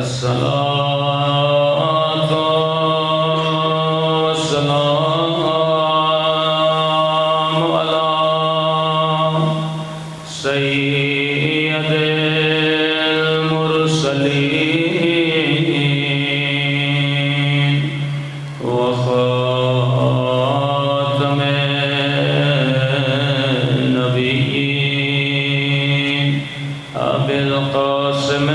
الصلاة والسلام على سيد المرسلين وخاتم النبيين أبي القاسم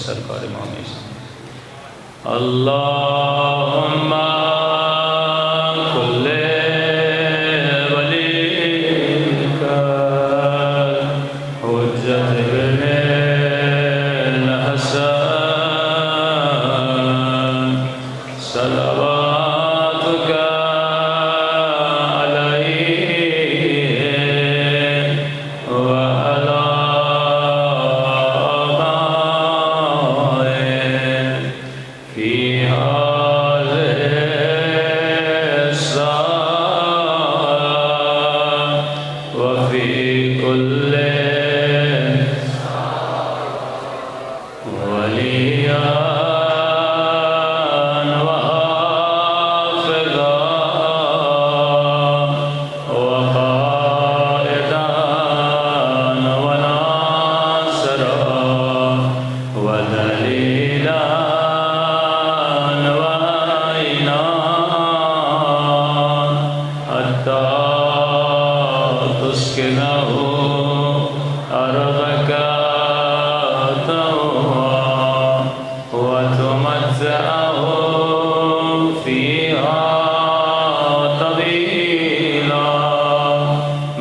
سرکار امام اللہم کل ولیک حجت ابن الحسن صلواتک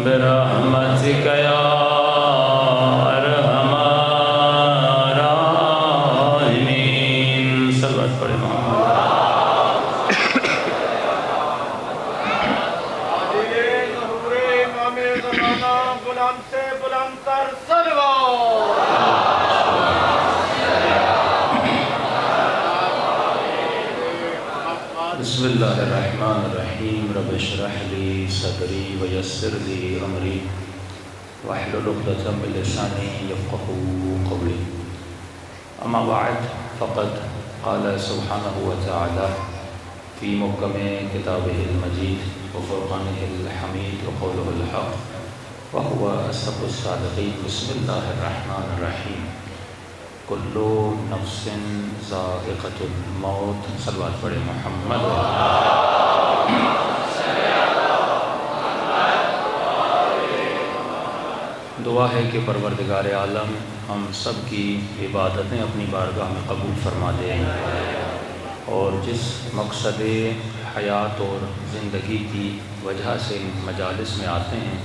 برحمتک یا ارحم الراحمین صلوات پڑھیں بلند سے بلند تر صلوات بسم اللہ الرحمن الرحیم رب اشرح لی صدری ویسر لی امری واحلل عقدۃ من لسانی یفقهوا قولی اما بعد فقد قال سبحانہ وتعالی فی محکم کتابہ المجید وفرقانہ الحمید وقولہ الحق وهو أصدق الصادقين بسم الله الرحمن الرحيم كل نفس ذائقة الموت صلوات پڑھیں محمد دعا ہے کہ پروردگار عالم ہم سب کی عبادتیں اپنی بارگاہ میں قبول فرما دیں اور جس مقصد حیات اور زندگی کی وجہ سے مجالس میں آتے ہیں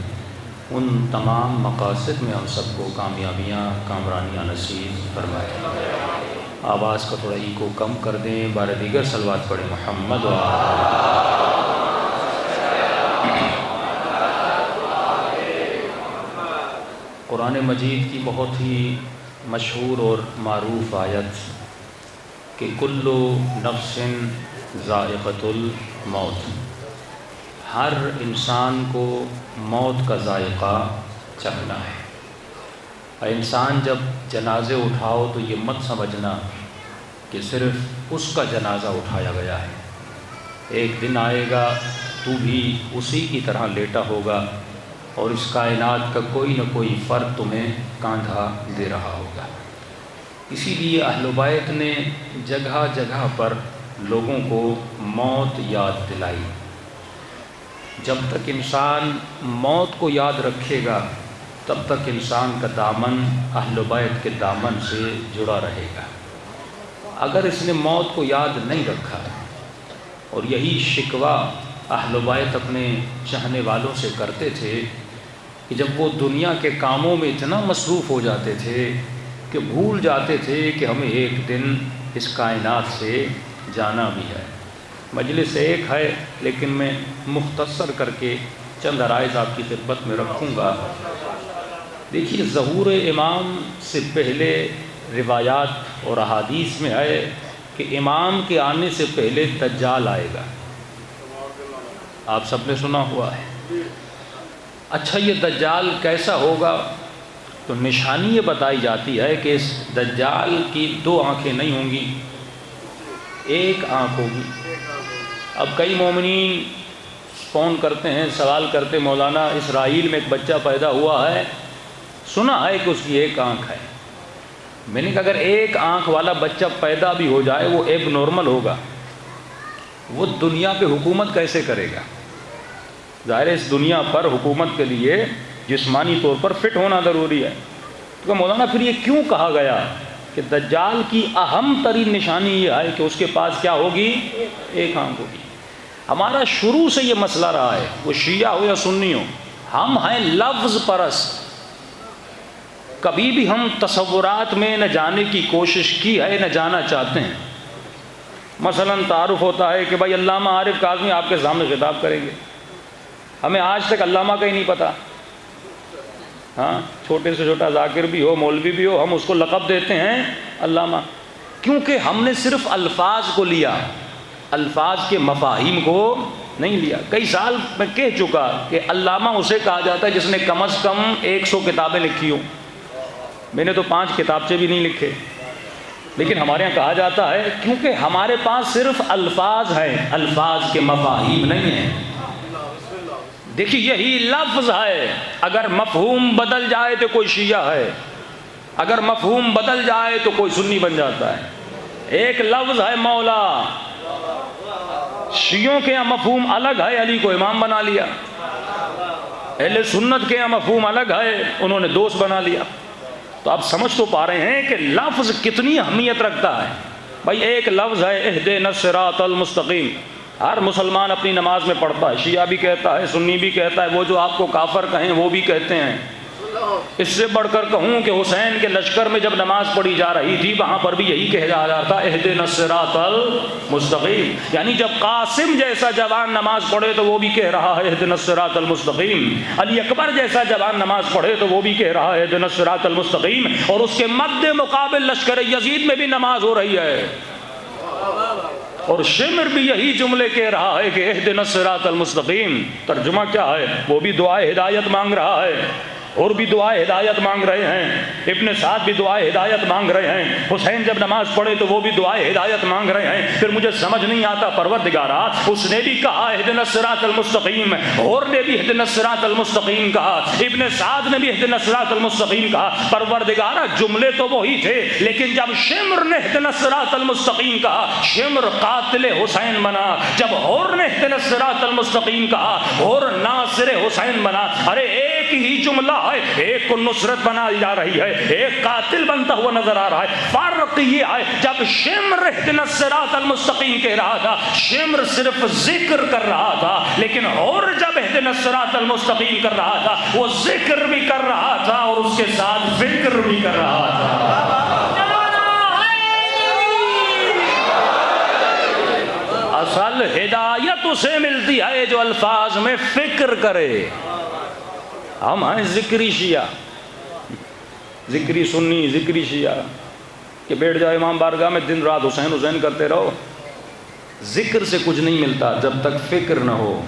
ان تمام مقاصد میں ہم سب کو کامیابیاں کامرانیاں نصیب فرمائے۔ آواز کا تھوڑا ایکو کم کر دیں، بار دیگر صلوات پڑھیں محمد و قرآن مجید کی بہت ہی مشہور اور معروف آیت کہ کل نفس ذائقۃ الموت، ہر انسان کو موت کا ذائقہ چکھنا ہے۔ انسان جب جنازے اٹھاؤ تو یہ مت سمجھنا کہ صرف اس کا جنازہ اٹھایا گیا ہے، ایک دن آئے گا تو بھی اسی کی طرح لیٹا ہوگا اور اس کائنات کا کوئی نہ کوئی فرد تمہیں کاندھا دے رہا ہوگا۔ اسی لیے اہل بیت نے جگہ جگہ پر لوگوں کو موت یاد دلائی۔ جب تک انسان موت کو یاد رکھے گا تب تک انسان کا دامن اہل بیت کے دامن سے جڑا رہے گا۔ اگر اس نے موت کو یاد نہیں رکھا، اور یہی شکوہ اہل بیت اپنے چاہنے والوں سے کرتے تھے کہ جب وہ دنیا کے کاموں میں اتنا مصروف ہو جاتے تھے کہ بھول جاتے تھے کہ ہمیں ایک دن اس کائنات سے جانا بھی ہے۔ مجلس ایک ہے لیکن میں مختصر کر کے چند عرائض آپ کی خدمت میں رکھوں گا۔ دیکھیے، ظہور امام سے پہلے روایات اور احادیث میں ہے کہ امام کے آنے سے پہلے دجال آئے گا۔ آپ سب نے سنا ہوا ہے۔ اچھا، یہ دجال کیسا ہوگا؟ تو نشانی یہ بتائی جاتی ہے کہ اس دجال کی 2 آنکھیں نہیں ہوں گی، ایک آنکھ ہوگی۔ اب کئی مومنین فون کرتے ہیں، سوال کرتے، مولانا اسرائیل میں ایک بچہ پیدا ہوا ہے، سنا ہے کہ اس کی ایک آنکھ ہے۔ میں نے کہا اگر ایک آنکھ والا بچہ پیدا بھی ہو جائے وہ ایب نارمل ہوگا، وہ دنیا پہ حکومت کیسے کرے گا؟ ظاہر ہے اس دنیا پر حکومت کے لیے جسمانی طور پر فٹ ہونا ضروری ہے۔ تو مولانا پھر یہ کیوں کہا گیا کہ دجال کی اہم ترین نشانی یہ ہے کہ اس کے پاس کیا ہوگی؟ ایک آنکھ ہوگی۔ ہمارا شروع سے یہ مسئلہ رہا ہے، وہ شیعہ ہو یا سنی ہو، ہم ہیں لفظ پرست۔ کبھی بھی ہم تصورات میں نہ جانے کی کوشش کی ہے نہ جانا چاہتے ہیں۔ مثلا تعارف ہوتا ہے کہ بھائی علامہ عارف کاظمی آپ کے سامنے خطاب کریں گے، ہمیں آج تک علامہ کا ہی نہیں پتہ۔ ہاں، چھوٹے سے چھوٹا ذاکر بھی ہو، مولوی بھی ہو، ہم اس کو لقب دیتے ہیں علامہ، کیونکہ ہم نے صرف الفاظ کو لیا، الفاظ کے مفاہیم کو نہیں لیا۔ کئی سال میں کہہ چکا کہ علامہ اسے کہا جاتا ہے جس نے کم از کم 100 کتابیں لکھی ہوں۔ میں نے تو 5 کتابچے بھی نہیں لکھے، لیکن ہمارے یہاں کہا جاتا ہے کیونکہ ہمارے پاس صرف الفاظ ہیں، الفاظ کے مفاہیم نہیں ہیں۔ دیکھیے یہی لفظ ہے، اگر مفہوم بدل جائے تو کوئی شیعہ ہے، اگر مفہوم بدل جائے تو کوئی سنی بن جاتا ہے۔ ایک لفظ ہے مولا، شیعوں کے یہاں مفہوم الگ ہے، علی کو امام بنا لیا۔ اہل سنت کے یہاں مفہوم الگ ہے، انہوں نے دوست بنا لیا۔ تو آپ سمجھ تو پا رہے ہیں کہ لفظ کتنی اہمیت رکھتا ہے۔ بھائی ایک لفظ ہے اہدنا الصراط المستقیم، ہر مسلمان اپنی نماز میں پڑھتا ہے، شیعہ بھی کہتا ہے، سنی بھی کہتا ہے، وہ جو آپ کو کافر کہیں وہ بھی کہتے ہیں۔ اس سے بڑھ کر کہوں کہ حسین کے لشکر میں جب نماز پڑھی جا رہی تھی وہاں پر بھی یہی کہا جا رہا تھا اہدنا الصراط المستقیم، یعنی جب قاسم جیسا جوان نماز پڑھے تو وہ بھی کہہ رہا ہے اہدنا الصراط المستقیم، علی اکبر جیسا جوان نماز پڑھے تو وہ بھی کہہ رہا ہے اہدنا الصراط المستقیم، اور اس کے مد مقابل لشکر یزید میں بھی نماز ہو رہی ہے، اور شمر بھی یہی جملے کہہ رہا ہے کہ اہدنا الصراط المستقیم۔ ترجمہ کیا ہے؟ وہ بھی دعائے ہدایت مانگ رہا ہے، اور بھی دعائے ہدایت مانگ رہے ہیں، ابن سعد بھی دعائے ہدایت مانگ رہے ہیں، حسین جب نماز پڑھے تو وہ بھی دعائے ہدایت مانگ رہے ہیں۔ پھر مجھے سمجھ نہیں آتا پروردگارا، اس نے بھی کہا اہدنا الصراط المستقیم، اور نے بھی اہدنا الصراط المستقیم کہا، ابن سعد نے بھی اہدنا الصراط المستقیم کہا، پروردگارا جملے تو وہی تھے، لیکن جب شمر نے اہدنا الصراط المستقیم کہا شمر قاتل حسین بنا، جب اور نے اہدنا الصراط المستقیم کہا اور ناصر حسین بنا۔ ارے ایک ہی جملہ ہے، ایک کو نصرت بنائی جا رہی ہے، ایک قاتل بنتا ہوا نظر آ رہا ہے۔ فرق یہ ہے جب شمر اہدنا الصراط المستقیم کہہ رہا تھا شمر صرف ذکر کر رہا تھا، لیکن اور جب اہدنا الصراط المستقیم کر رہا تھا وہ ذکر بھی کر رہا تھا اور اس کے ساتھ فکر بھی کر رہا تھا۔ اصل ہدایت اسے ملتی ہے جو الفاظ میں فکر کرے۔ ہم ہیں ذکری شیعہ، ذکری سنی، ذکری شیعہ کہ بیٹھ جاؤ امام بارگاہ میں دن رات حسین حسین کرتے رہو۔ ذکر سے کچھ نہیں ملتا جب تک فکر نہ ہو۔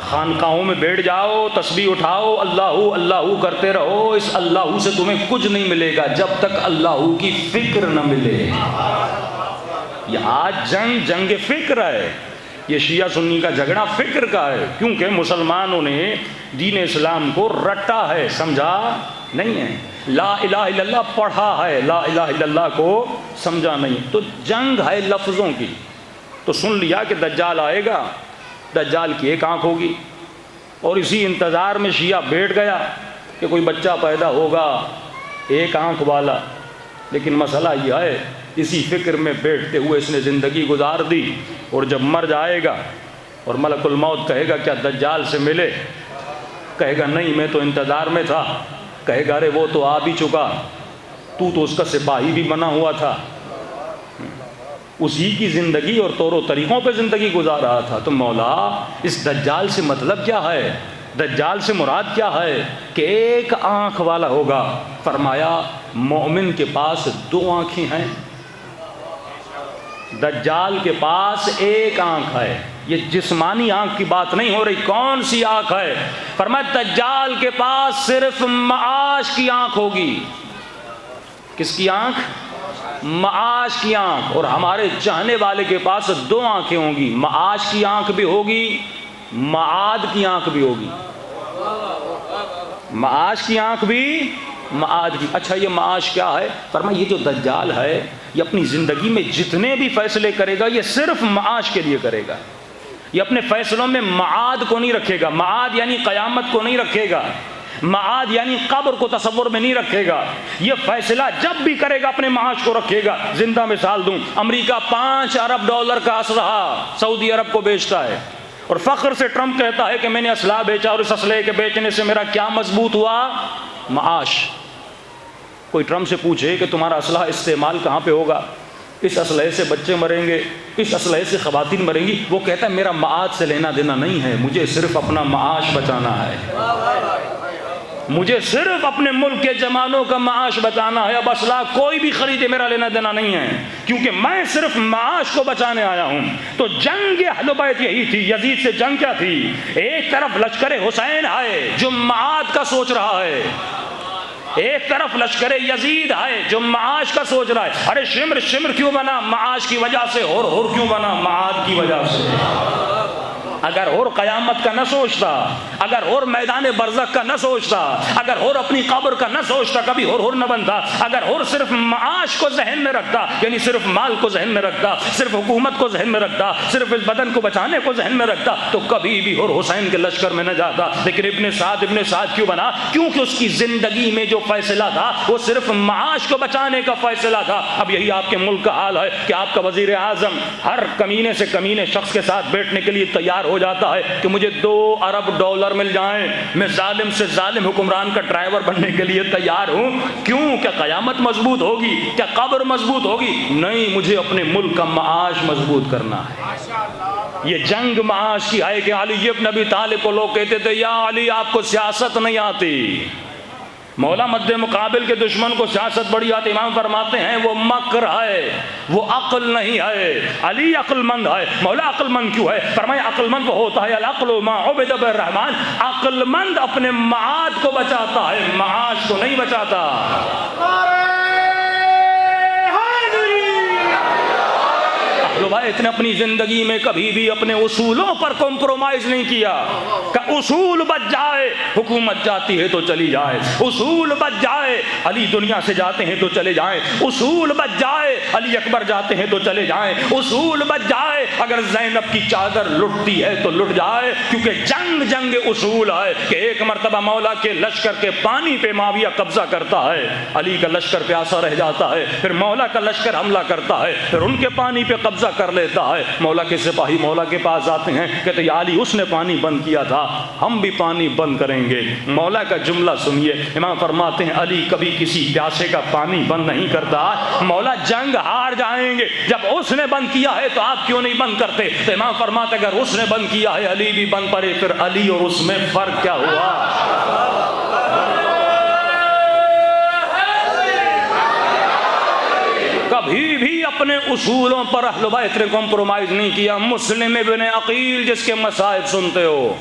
خانقاہوں میں بیٹھ جاؤ، تسبیح اٹھاؤ، اللہ اللہ کرتے رہو، اس اللہ سے تمہیں کچھ نہیں ملے گا جب تک اللہ کی فکر نہ ملے۔ یہ آج جنگ فکر ہے، یہ شیعہ سنی کا جھگڑا فکر کا ہے، کیونکہ مسلمانوں نے دین اسلام کو رٹا ہے، سمجھا نہیں ہے۔ لا الہ الا اللہ پڑھا ہے، لا الہ الا اللہ کو سمجھا نہیں۔ تو جنگ ہے لفظوں کی۔ تو سن لیا کہ دجال آئے گا، دجال کی ایک آنکھ ہوگی، اور اسی انتظار میں شیعہ بیٹھ گیا کہ کوئی بچہ پیدا ہوگا ایک آنکھ والا۔ لیکن مسئلہ یہ ہے اسی فکر میں بیٹھتے ہوئے اس نے زندگی گزار دی، اور جب مر جائے گا اور ملک الموت کہے گا کیا دجال سے ملے؟ کہے گا نہیں، میں تو انتظار میں تھا۔ کہے گا ارے وہ تو آ بھی چکا، تو اس کا سپاہی بھی بنا ہوا تھا، اسی کی زندگی اور طور و طریقوں پہ زندگی گزار رہا تھا. تو مولا اس دجال سے مطلب کیا ہے؟ دجال سے مراد کیا ہے؟ کہ ایک آنکھ والا ہوگا. فرمایا مومن کے پاس 2 آنکھیں ہیں، دجال کے پاس 1 آنکھ ہے. یہ جسمانی آنکھ کی بات نہیں ہو رہی. کون سی آنکھ ہے؟ فرمایا دجال کے پاس صرف معاش کی آنکھ ہوگی. کس کی آنکھ؟ معاش کی آنکھ. اور ہمارے چاہنے والے کے پاس 2 آنکھیں ہوں گی، معاش کی آنکھ بھی ہوگی، معاد کی آنکھ بھی ہوگی. معاش کی آنکھ بھی، معاد کی. اچھا یہ معاش کیا ہے؟ فرمایا یہ جو دجال ہے یہ اپنی زندگی میں جتنے بھی فیصلے کرے گا یہ صرف معاش کے لیے کرے گا. یہ اپنے فیصلوں میں معاد کو نہیں رکھے گا. معاد یعنی قیامت کو نہیں رکھے گا، معاد یعنی قبر کو تصور میں نہیں رکھے گا. یہ فیصلہ جب بھی کرے گا اپنے معاش کو رکھے گا. زندہ مثال دوں، امریکہ $5 ارب کا اسلحہ سعودی عرب کو بیچتا ہے، اور فخر سے ٹرمپ کہتا ہے کہ میں نے اسلحہ بیچا اور اس اسلحے کے بیچنے سے میرا کیا مضبوط ہوا؟ معاش. کوئی ٹرمپ سے پوچھے کہ تمہارا اسلحہ استعمال کہاں پہ ہوگا؟ اس اسلحے سے بچے مریں گے، اس اسلحے سے خواتین مریں گی. وہ کہتا ہے میرا معاد سے لینا دینا نہیں ہے، مجھے صرف اپنا معاش بچانا ہے، مجھے صرف اپنے ملک کے جوانوں کا معاش بچانا ہے. اب اسلحہ کوئی بھی خریدے میرا لینا دینا نہیں ہے، کیونکہ میں صرف معاش کو بچانے آیا ہوں. تو جنگ اہل بیت یہی تھی. یزید سے جنگ کیا تھی؟ ایک طرف لشکر حسین ہے جو معاد کا سوچ رہا ہے، ایک طرف لشکر یزید ہے جو معاش کا سوچ رہا ہے. ارے شمر شمر کیوں بنا؟ معاش کی وجہ سے. ہور کیوں بنا؟ معاد کی وجہ سے. اگر اور قیامت کا نہ سوچتا، اگر اور میدان برزخ کا نہ سوچتا، اگر اور اپنی قبر کا نہ سوچتا، کبھی اور نہ بنتا. اگر اور صرف معاش کو ذہن میں رکھتا، یعنی صرف مال کو ذہن میں رکھتا، صرف حکومت کو ذہن میں رکھتا، صرف اس بدن کو بچانے کو ذہن میں رکھتا، تو کبھی بھی اور حسین کے لشکر میں نہ جاتا. لیکن ابن سعد کیوں بنا؟ کیونکہ اس کی زندگی میں جو فیصلہ تھا وہ صرف معاش کو بچانے کا فیصلہ تھا. اب یہی آپ کے ملک کا حال ہے کہ آپ کا وزیر اعظم ہر کمینے سے کمینے شخص کے ساتھ بیٹھنے کے لیے تیار ہو جاتا ہے کہ مجھے $2 ارب مل جائیں، میں ظالم سے ظالم حکمران کا ڈرائیور بننے کے لیے تیار ہوں. کیوں؟ کیا قیامت مضبوط ہوگی؟ کیا قبر مضبوط ہوگی؟ نہیں، مجھے اپنے ملک کا معاش مضبوط کرنا ہے. یہ جنگ معاش کی ہے کہ علی ابن ابی طالب کو لوگ کہتے تھے یا علی آپ کو سیاست نہیں آتی. مولا مد مقابل کے دشمن کو سیاست بڑی آتی. امام فرماتے ہیں وہ مکر ہے، وہ عقل نہیں ہے. علی عقل مند ہے. مولا عقل مند کیوں ہے؟ فرمایا عقل مند وہ ہوتا ہے العقل ما عبد بالرحمن، عقل مند اپنے معاد کو بچاتا ہے، معاش کو نہیں بچاتا. روایت نے اپنی زندگی میں کبھی بھی اپنے اصولوں پر کمپرومائز نہیں کیا کہ اصول بچ جائے حکومت جاتی ہے تو چلی جائے، اصول بچ جائے علی دنیا سے جاتے ہیں تو چلے جائیں، اصول بچ جائے علی اکبر جاتے ہیں تو چلے جائیں، اصول بچ جائے اگر زینب کی چادر لٹتی ہے تو لٹ جائے. کیونکہ جنگ اصول ہے کہ ایک مرتبہ مولا کے لشکر کے پانی پہ معاویہ قبضہ کرتا ہے، علی کا لشکر پیاسا رہ جاتا ہے، پھر مولا کا لشکر حملہ کرتا ہے، پھر ان کے پانی پہ قبضہ کر لیتا ہے. مولا کے سپاہی مولا کے پاس آتے ہیں، کہتے یا علی اس نے پانی بند کیا تھا، ہم بھی پانی بند کریں گے. مولا کا جملہ سنیے، امام فرماتے ہیں علی کبھی کسی پیاسے کا پانی بند نہیں کرتا. مولا جنگ ہار جائیں گے، جب اس نے بند کیا ہے تو آپ کیوں نہیں بند کرتے؟ تو امام فرماتے اگر اس نے بند کیا ہے علی بھی بند پڑے، پھر علی اور اس میں فرق کیا ہوا؟ کبھی بھی اپنے اصولوں پر اہل بیت نے کمپرومائز نہیں کیا. مسلم ابن عقیل جس کے مصائب سنتے ہو،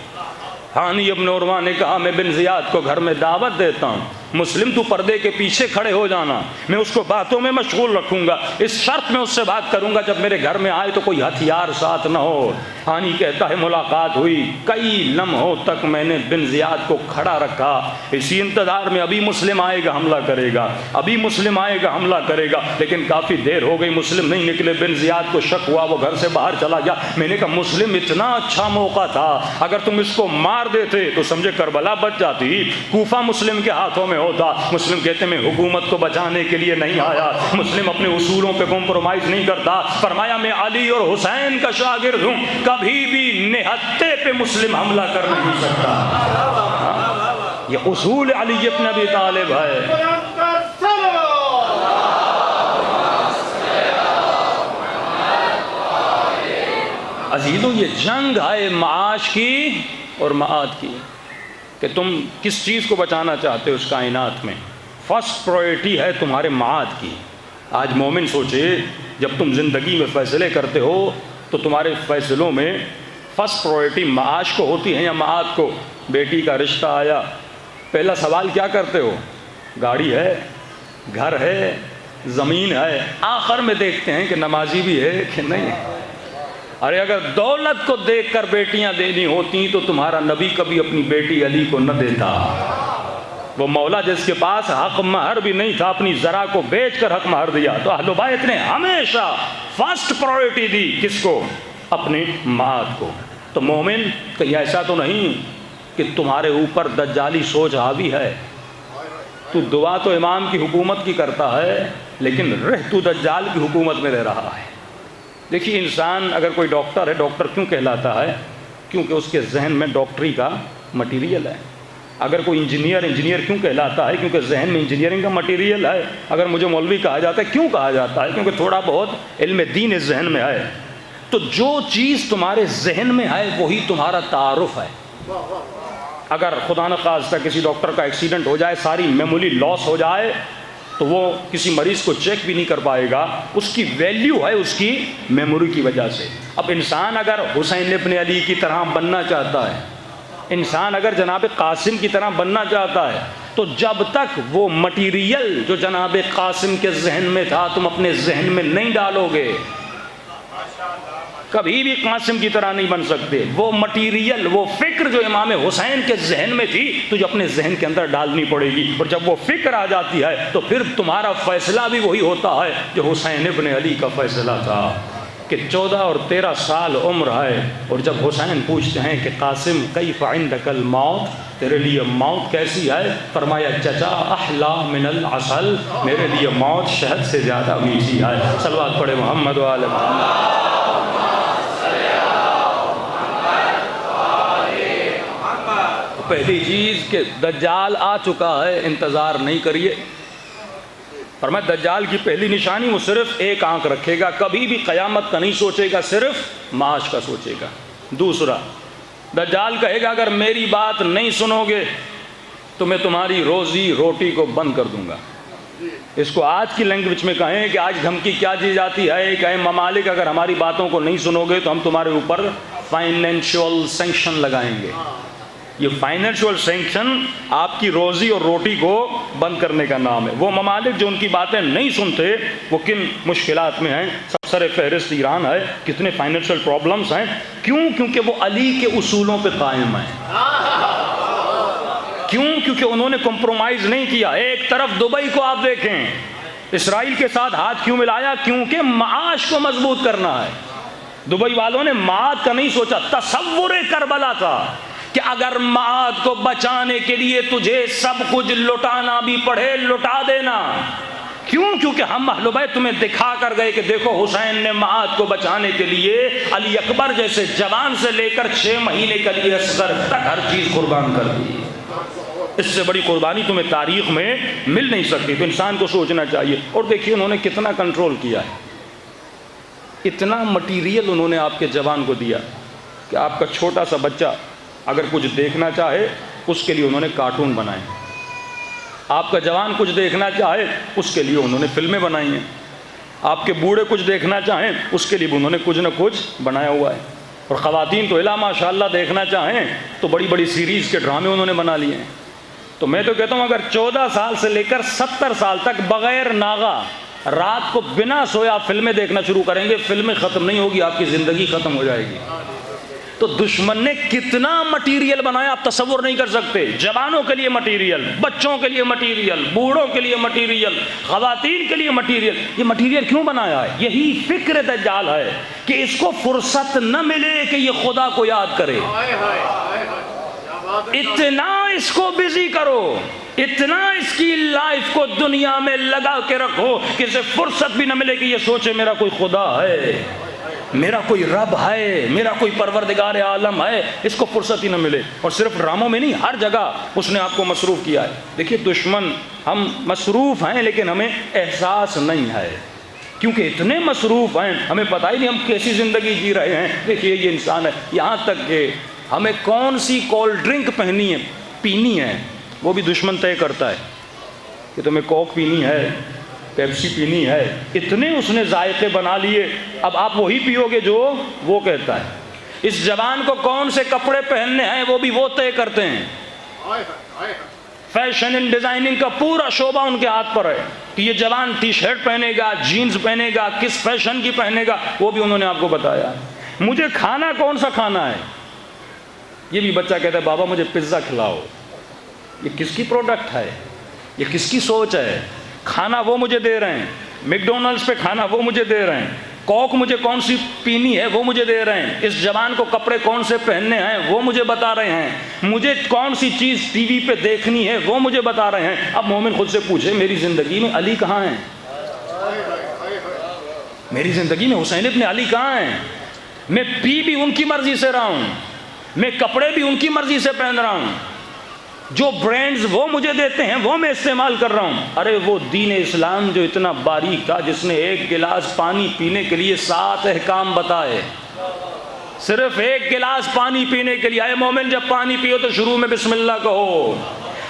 ہانی ابن عروہ نے کہا میں بن زیاد کو گھر میں دعوت دیتا ہوں، مسلم تو پردے کے پیچھے کھڑے ہو جانا، میں اس کو باتوں میں مشغول رکھوں گا، اس شرط میں اس سے بات کروں گا جب میرے گھر میں آئے تو کوئی ہتھیار ساتھ نہ ہو. ہانی کہتا ہے ملاقات ہوئی، کئی لمحوں تک میں نے بن زیاد کو کھڑا رکھا اسی انتظار میں ابھی مسلم آئے گا حملہ کرے گا، ابھی مسلم آئے گا حملہ کرے گا. لیکن کافی دیر ہو گئی مسلم نہیں نکلے. بن زیاد کو شک ہوا، وہ گھر سے باہر چلا گیا. میں نے کہا مسلم اتنا اچھا موقع تھا، اگر تم اس کو مار دیتے تو سمجھے کربلا بچ جاتی، کوفہ مسلم کے ہاتھوں میں ہوتا. مسلم کہتے میں حکومت کو بچانے کے لیے نہیں آیا، مسلم اپنے اصولوں پہ کمپرومائز نہیں کرتا. فرمایا میں علی اور حسین کا شاگرد ہوں، کبھی بھی نہتے پہ مسلم حملہ کر نہیں سکتا. یہ اصول علی ابن ابی طالب ہے. عزیزوں یہ جنگ ہے معاش کی اور معاد کی کہ تم کس چیز کو بچانا چاہتے ہو اس کائنات میں. فرسٹ پرائرٹی ہے تمہارے معاد کی. آج مومن سوچے جب تم زندگی میں فیصلے کرتے ہو تو تمہارے فیصلوں میں فرسٹ پرائرٹی معاش کو ہوتی ہے یا معاد کو؟ بیٹی کا رشتہ آیا، پہلا سوال کیا کرتے ہو؟ گاڑی ہے، گھر ہے، زمین ہے. آخر میں دیکھتے ہیں کہ نمازی بھی ہے کہ نہیں. ارے اگر دولت کو دیکھ کر بیٹیاں دینی ہوتی تو تمہارا نبی کبھی اپنی بیٹی علی کو نہ دیتا. وہ مولا جس کے پاس حق مہر بھی نہیں تھا اپنی ذرا کو بیچ کر حق مہر دیا. تو اہل بیت نے ہمیشہ فرسٹ پرائرٹی دی کس کو؟ اپنی معاد کو. تو مومن کہیں ایسا تو نہیں کہ تمہارے اوپر دجالی سوچ حاوی ہے. تو دعا تو امام کی حکومت کی کرتا ہے لیکن رہ تو دجال کی حکومت میں رہ رہا ہے. دیکھیے انسان اگر کوئی ڈاکٹر ہے، ڈاکٹر کیوں کہلاتا ہے؟ کیونکہ اس کے ذہن میں ڈاکٹری کا مٹیریل ہے. اگر کوئی انجینئر، انجینئر کیوں کہلاتا ہے؟ کیونکہ ذہن میں انجینئرنگ کا مٹیریل ہے. اگر مجھے مولوی کہا جاتا ہے کیوں کہا جاتا ہے؟ کیونکہ تھوڑا بہت علم دین اس ذہن میں ہے. تو جو چیز تمہارے ذہن میں ہے وہی تمہارا تعارف ہے. اگر خدا نخواستہ کسی ڈاکٹر کا ایکسیڈنٹ ہو جائے، ساری میموری لاس ہو جائے تو وہ کسی مریض کو چیک بھی نہیں کر پائے گا. اس کی ویلیو ہے اس کی میموری کی وجہ سے. اب انسان اگر حسین ابن علی کی طرح بننا چاہتا ہے، انسان اگر جناب قاسم کی طرح بننا چاہتا ہے، تو جب تک وہ مٹیریل جو جناب قاسم کے ذہن میں تھا تم اپنے ذہن میں نہیں ڈالو گے کبھی بھی قاسم کی طرح نہیں بن سکتے. وہ مٹیریل، وہ فکر جو امام حسین کے ذہن میں تھی تجھے اپنے ذہن کے اندر ڈالنی پڑے گی. اور جب وہ فکر آ جاتی ہے تو پھر تمہارا فیصلہ بھی وہی ہوتا ہے جو حسین ابن علی کا فیصلہ تھا کہ 14 اور 13 سال عمر ہے. اور جب حسین پوچھتے ہیں کہ قاسم کیف عندک الموت، تیرے لیے موت کیسی ہے؟ فرمایا چچا احلا من العسل، میرے لیے موت شہد سے زیادہ میٹھی ہے. صلوات پڑھے محمد و آل محمد. پہلی چیز کہ دجال آ چکا ہے، انتظار نہیں کریے. فرمایا دجال کی پہلی نشانی وہ صرف ایک آنکھ رکھے گا، کبھی بھی قیامت کا نہیں سوچے گا، صرف معاش کا سوچے گا. دوسرا، دجال کہے گا اگر میری بات نہیں سنو گے تو میں تمہاری روزی روٹی کو بند کر دوں گا. اس کو آج کی لینگویج میں کہیں کہ آج دھمکی کیا دی جاتی ہے کہ اے ممالک اگر ہماری باتوں کو نہیں سنو گے تو ہم تمہارے اوپر فائنینشیل سینکشن لگائیں گے. یہ فائنینشیل سینکشن آپ کی روزی اور روٹی کو بند کرنے کا نام ہے. وہ ممالک جو ان کی باتیں نہیں سنتے وہ کن مشکلات میں ہیں؟ سر فہرست ایران ہے. کتنے فائنینشیل پرابلمز ہیں. کیوں؟ کیونکہ وہ علی کے اصولوں پہ قائم ہیں. کیوں؟ کیونکہ انہوں نے کمپرومائز نہیں کیا. ایک طرف دبئی کو آپ دیکھیں، اسرائیل کے ساتھ ہاتھ کیوں ملایا؟ کیونکہ معاش کو مضبوط کرنا ہے. دبئی والوں نے معاد کا نہیں سوچا، تصور کربلا تھا کہ اگر معاد کو بچانے کے لیے تجھے سب کچھ لٹانا بھی پڑے لٹا دینا. کیوں؟ کیونکہ ہم اہل بیت تمہیں دکھا کر گئے کہ دیکھو حسین نے معاد کو بچانے کے لیے علی اکبر جیسے جوان سے لے کر 6 مہینے کے لیے اصغر تک ہر چیز قربان کر دی. اس سے بڑی قربانی تمہیں تاریخ میں مل نہیں سکتی. تو انسان کو سوچنا چاہیے. اور دیکھیے انہوں نے کتنا کنٹرول کیا ہے. اتنا مٹیریل انہوں نے آپ کے جوان کو دیا کہ آپ کا چھوٹا سا بچہ اگر کچھ دیکھنا چاہے اس کے لیے انہوں نے کارٹون بنائے. آپ کا جوان کچھ دیکھنا چاہے اس کے لیے انہوں نے فلمیں بنائی ہیں. آپ کے بوڑھے کچھ دیکھنا چاہیں اس کے لیے بھی انہوں نے کچھ نہ کچھ بنایا ہوا ہے. اور خواتین تو الا ماشاء اللہ دیکھنا چاہیں تو بڑی بڑی سیریز کے ڈرامے انہوں نے بنا لیے ہیں. تو میں تو کہتا ہوں اگر 14 سال سے لے کر 70 سال تک بغیر ناغہ رات کو بنا سویا فلمیں دیکھنا شروع کریں گے، فلمیں ختم نہیں ہوگی، آپ کی زندگی ختم ہو جائے گی. تو دشمن نے کتنا مٹیریل بنایا آپ تصور نہیں کر سکتے. جوانوں کے لیے مٹیریل، بچوں کے لیے مٹیریل، بوڑھوں کے لیے مٹیریل، خواتین کے لیے مٹیریل. یہ مٹیریل کیوں بنایا ہے؟ یہی فکر دجال ہے کہ اس کو فرصت نہ ملے کہ یہ خدا کو یاد کرے. اتنا اس کو بزی کرو، اتنا اس کی لائف کو دنیا میں لگا کے رکھو کہ اسے فرصت بھی نہ ملے کہ یہ سوچے میرا کوئی خدا ہے، میرا کوئی رب ہے، میرا کوئی پروردگار عالم ہے. اس کو فرصت ہی نہ ملے. اور صرف ڈراموں میں نہیں، ہر جگہ اس نے آپ کو مصروف کیا ہے. دیکھیے دشمن، ہم مصروف ہیں لیکن ہمیں احساس نہیں ہے. کیونکہ اتنے مصروف ہیں ہمیں پتہ ہی نہیں ہم کیسی زندگی جی رہے ہیں. دیکھیے یہ انسان ہے، یہاں تک کہ ہمیں کون سی کولڈ ڈرنک پینی ہے وہ بھی دشمن طے کرتا ہے کہ تمہیں کوک پینی ہے، پیپسی پینی ہے. اتنے اس نے ذائقے بنا لیے، اب آپ وہی پیو گے جو وہ کہتا ہے. اس جوان کو کون سے کپڑے پہننے ہیں وہ بھی وہ طے کرتے ہیں. فیشن اینڈ ڈیزائننگ کا پورا شعبہ ان کے ہاتھ پر ہے کہ یہ جوان ٹی شرٹ پہنے گا، جینز پہنے گا، کس فیشن کی پہنے گا وہ بھی انہوں نے آپ کو بتایا. مجھے کھانا کون سا کھانا ہے یہ بھی بچہ کہتا ہے بابا مجھے پزا کھلاؤ. یہ کس کی پروڈکٹ ہے؟ یہ کس کی سوچ ہے؟ کھانا وہ مجھے دے رہے ہیں، میکڈونلڈس پہ کھانا وہ مجھے دے رہے ہیں، کوک مجھے کون سی پینی ہے وہ مجھے دے رہے ہیں، اس جوان کو کپڑے کون سے پہننے ہیں وہ مجھے بتا رہے ہیں، مجھے کون سی چیز ٹی وی پہ دیکھنی ہے وہ مجھے بتا رہے ہیں. اب مومن خود سے پوچھے میری زندگی میں علی کہاں ہیں؟ میری زندگی میں حسین ابن علی کہاں ہیں؟ میں پی بھی ان کی مرضی سے رہا ہوں، میں کپڑے بھی ان کی مرضی سے پہن رہا ہوں، جو برانڈز وہ مجھے دیتے ہیں وہ میں استعمال کر رہا ہوں. ارے وہ دین اسلام جو اتنا باریک تھا، جس نے ایک گلاس پانی پینے کے لیے 7 احکام بتائے، صرف ایک گلاس پانی پینے کے لیے. اے مومن جب پانی پیو تو شروع میں بسم اللہ کہو.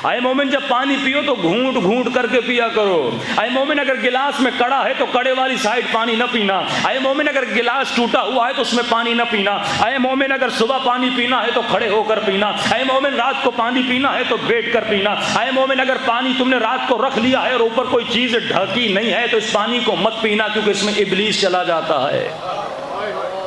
اے مومن جب پانی پیو تو گھونٹ گھونٹ کر کے پیا کرو. اے مومن اگر گلاس میں کڑا ہے تو کڑے والی سائڈ پانی نہ پینا. اے مومن اگر گلاس ٹوٹا ہوا ہے تو اس میں پانی نہ پینا. اے مومن اگر صبح پانی پینا ہے تو کھڑے ہو کر پینا. اے مومن رات کو پانی پینا ہے تو بیٹھ کر پینا. اے مومن اگر پانی تم نے رات کو رکھ لیا ہے اور اوپر کوئی چیز ڈھکی نہیں ہے تو اس پانی کو مت پینا، کیونکہ اس میں ابلیس چلا جاتا ہے.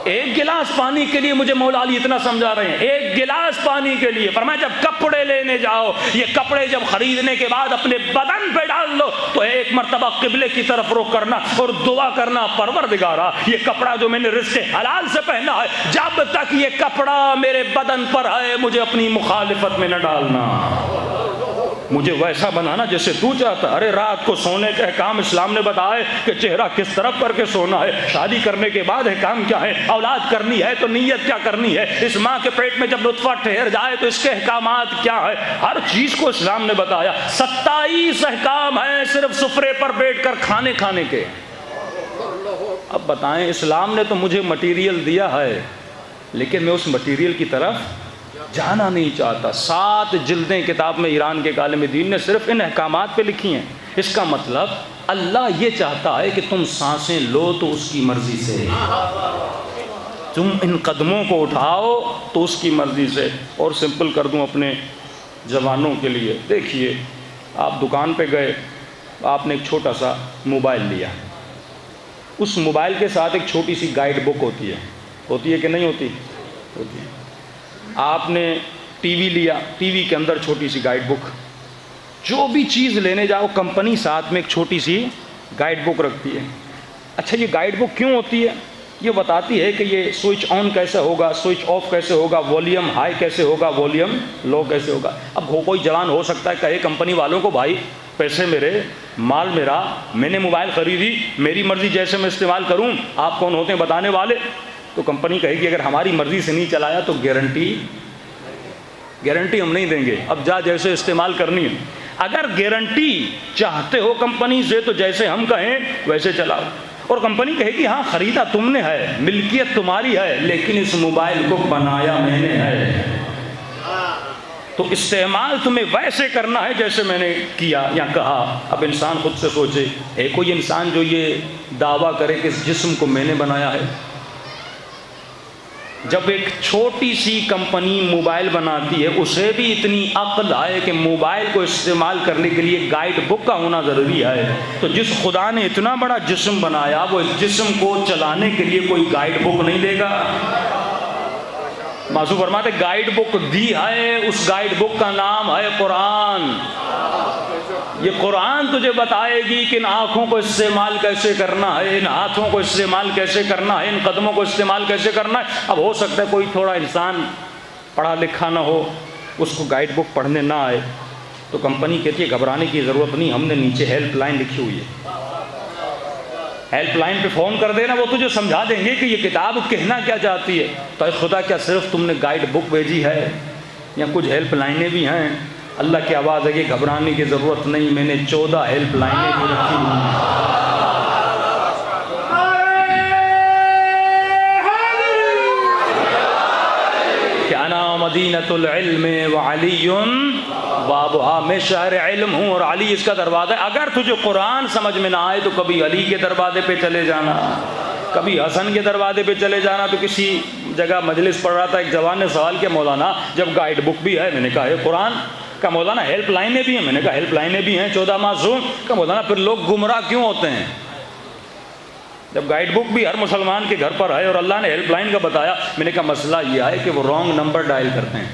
ایک گلاس پانی کے لیے مجھے مولا علی اتنا سمجھا رہے ہیں، ایک گلاس پانی کے لیے. فرمایا جب کپڑے لینے جاؤ، یہ کپڑے جب خریدنے کے بعد اپنے بدن پہ ڈال لو تو ایک مرتبہ قبلے کی طرف رخ کرنا اور دعا کرنا، پروردگارا یہ کپڑا جو میں نے رزق حلال سے پہنا ہے، جب تک یہ کپڑا میرے بدن پر ہے مجھے اپنی مخالفت میں نہ ڈالنا، مجھے ویسا بنانا جیسے تو چاہتا. ارے رات کو سونے کے احکام اسلام نے بتائے کہ چہرہ کس طرف کر کے سونا ہے. شادی کرنے کے بعد احکام کیا ہے، اولاد کرنی ہے تو نیت کیا کرنی ہے، اس ماں کے پیٹ میں جب نطفہ ٹھہر جائے تو اس کے احکامات کیا ہے، ہر چیز کو اسلام نے بتایا. 27 احکام ہیں صرف سفرے پر بیٹھ کر کھانے کے. اب بتائیں اسلام نے تو مجھے مٹیریل دیا ہے لیکن میں اس مٹیریل کی طرف جانا نہیں چاہتا. 7 جلدیں کتاب میں ایران کے عالم دین نے صرف ان احکامات پہ لکھی ہیں. اس کا مطلب اللہ یہ چاہتا ہے کہ تم سانسیں لو تو اس کی مرضی سے، تم ان قدموں کو اٹھاؤ تو اس کی مرضی سے. اور سمپل کر دوں اپنے جوانوں کے لیے، دیکھیے آپ دکان پہ گئے، آپ نے ایک چھوٹا سا موبائل لیا، اس موبائل کے ساتھ ایک چھوٹی سی گائیڈ بک ہوتی ہے کہ نہیں ہوتی؟ ہوتی ہے. آپ نے ٹی وی لیا، ٹی وی کے اندر چھوٹی سی گائیڈ بک. جو بھی چیز لینے جاؤ کمپنی ساتھ میں ایک چھوٹی سی گائیڈ بک رکھتی ہے. اچھا یہ گائیڈ بک کیوں ہوتی ہے؟ یہ بتاتی ہے کہ یہ سوئچ آن کیسے ہوگا، سوئچ آف کیسے ہوگا، والیوم ہائی کیسے ہوگا، والیوم لو کیسے ہوگا. اب کوئی جوان ہو سکتا ہے کہے کمپنی والوں کو بھائی پیسے میرے، مال میرا، میں نے موبائل خریدی، میری مرضی جیسے میں استعمال کروں، آپ کون ہوتے ہیں بتانے والے؟ تو کمپنی کہے گی اگر ہماری مرضی سے نہیں چلایا تو گارنٹی ہم نہیں دیں گے، اب جا جیسے استعمال کرنی ہے. اگر گارنٹی چاہتے ہو کمپنی سے تو جیسے ہم کہیں ویسے چلاؤ. اور کمپنی کہے گی ہاں خریدا تم نے ہے، ملکیت تمہاری ہے، لیکن اس موبائل کو بنایا میں نے ہے، تو استعمال تمہیں ویسے کرنا ہے جیسے میں نے کیا یا کہا. اب انسان خود سے سوچے، ہے کوئی انسان جو یہ دعویٰ کرے کہ اس جسم کو میں نے بنایا ہے؟ جب ایک چھوٹی سی کمپنی موبائل بناتی ہے اسے بھی اتنی عقل ہے کہ موبائل کو استعمال کرنے کے لیے گائیڈ بک کا ہونا ضروری ہے. تو جس خدا نے اتنا بڑا جسم بنایا وہ اس جسم کو چلانے کے لیے کوئی گائیڈ بک نہیں دے گا. معصوم فرماتے گائیڈ بک دی ہے، اس گائیڈ بک کا نام ہے قرآن. یہ قرآن تجھے بتائے گی کہ ان آنکھوں کو استعمال کیسے کرنا ہے، ان ہاتھوں کو استعمال کیسے کرنا ہے، ان قدموں کو استعمال کیسے کرنا ہے. اب ہو سکتا ہے کوئی تھوڑا انسان پڑھا لکھا نہ ہو، اس کو گائیڈ بک پڑھنے نہ آئے، تو کمپنی کہتی ہے گھبرانے کی ضرورت نہیں، ہم نے نیچے ہیلپ لائن لکھی ہوئی ہے، ہیلپ لائن پہ فون کر دینا، وہ تجھے سمجھا دیں گے کہ یہ کتاب کہنا کیا چاہتی ہے. تو اے خدا کیا صرف تم نے گائیڈ بک بھیجی ہے یا کچھ ہیلپ لائنیں بھی ہیں؟ اللہ کی آواز ہے کہ گھبرانے کی ضرورت نہیں، میں نے 14 ہیلپ لائنیں بھی رکھی ہوئی ہیں. مدینۃ العلم وعلی بابھا، میں شہر علم ہوں اور علی اس کا دروازہ ہے۔ اگر تجھے قرآن سمجھ میں نہ آئے تو کبھی علی کے دروازے پہ چلے جانا، کبھی حسن کے دروازے پہ چلے جانا۔ تو کسی جگہ مجلس پڑھ رہا تھا، ایک جوان نے سوال کیا، مولانا جب گائیڈ بک بھی ہے، میں نے کہا ہے قرآن کا، مولانا ہیلپ لائنیں بھی ہیں، میں نے کہا ہیلپ لائنیں بھی ہیں 14 معصوم کا، مولانا پھر لوگ گمراہ کیوں ہوتے ہیں؟ جب گائیڈ بک بھی ہر مسلمان کے گھر پر ہے اور اللہ نے ہیلپ لائن کا بتایا، میں نے کہا مسئلہ یہ ہے کہ وہ رانگ نمبر ڈائل کرتے ہیں۔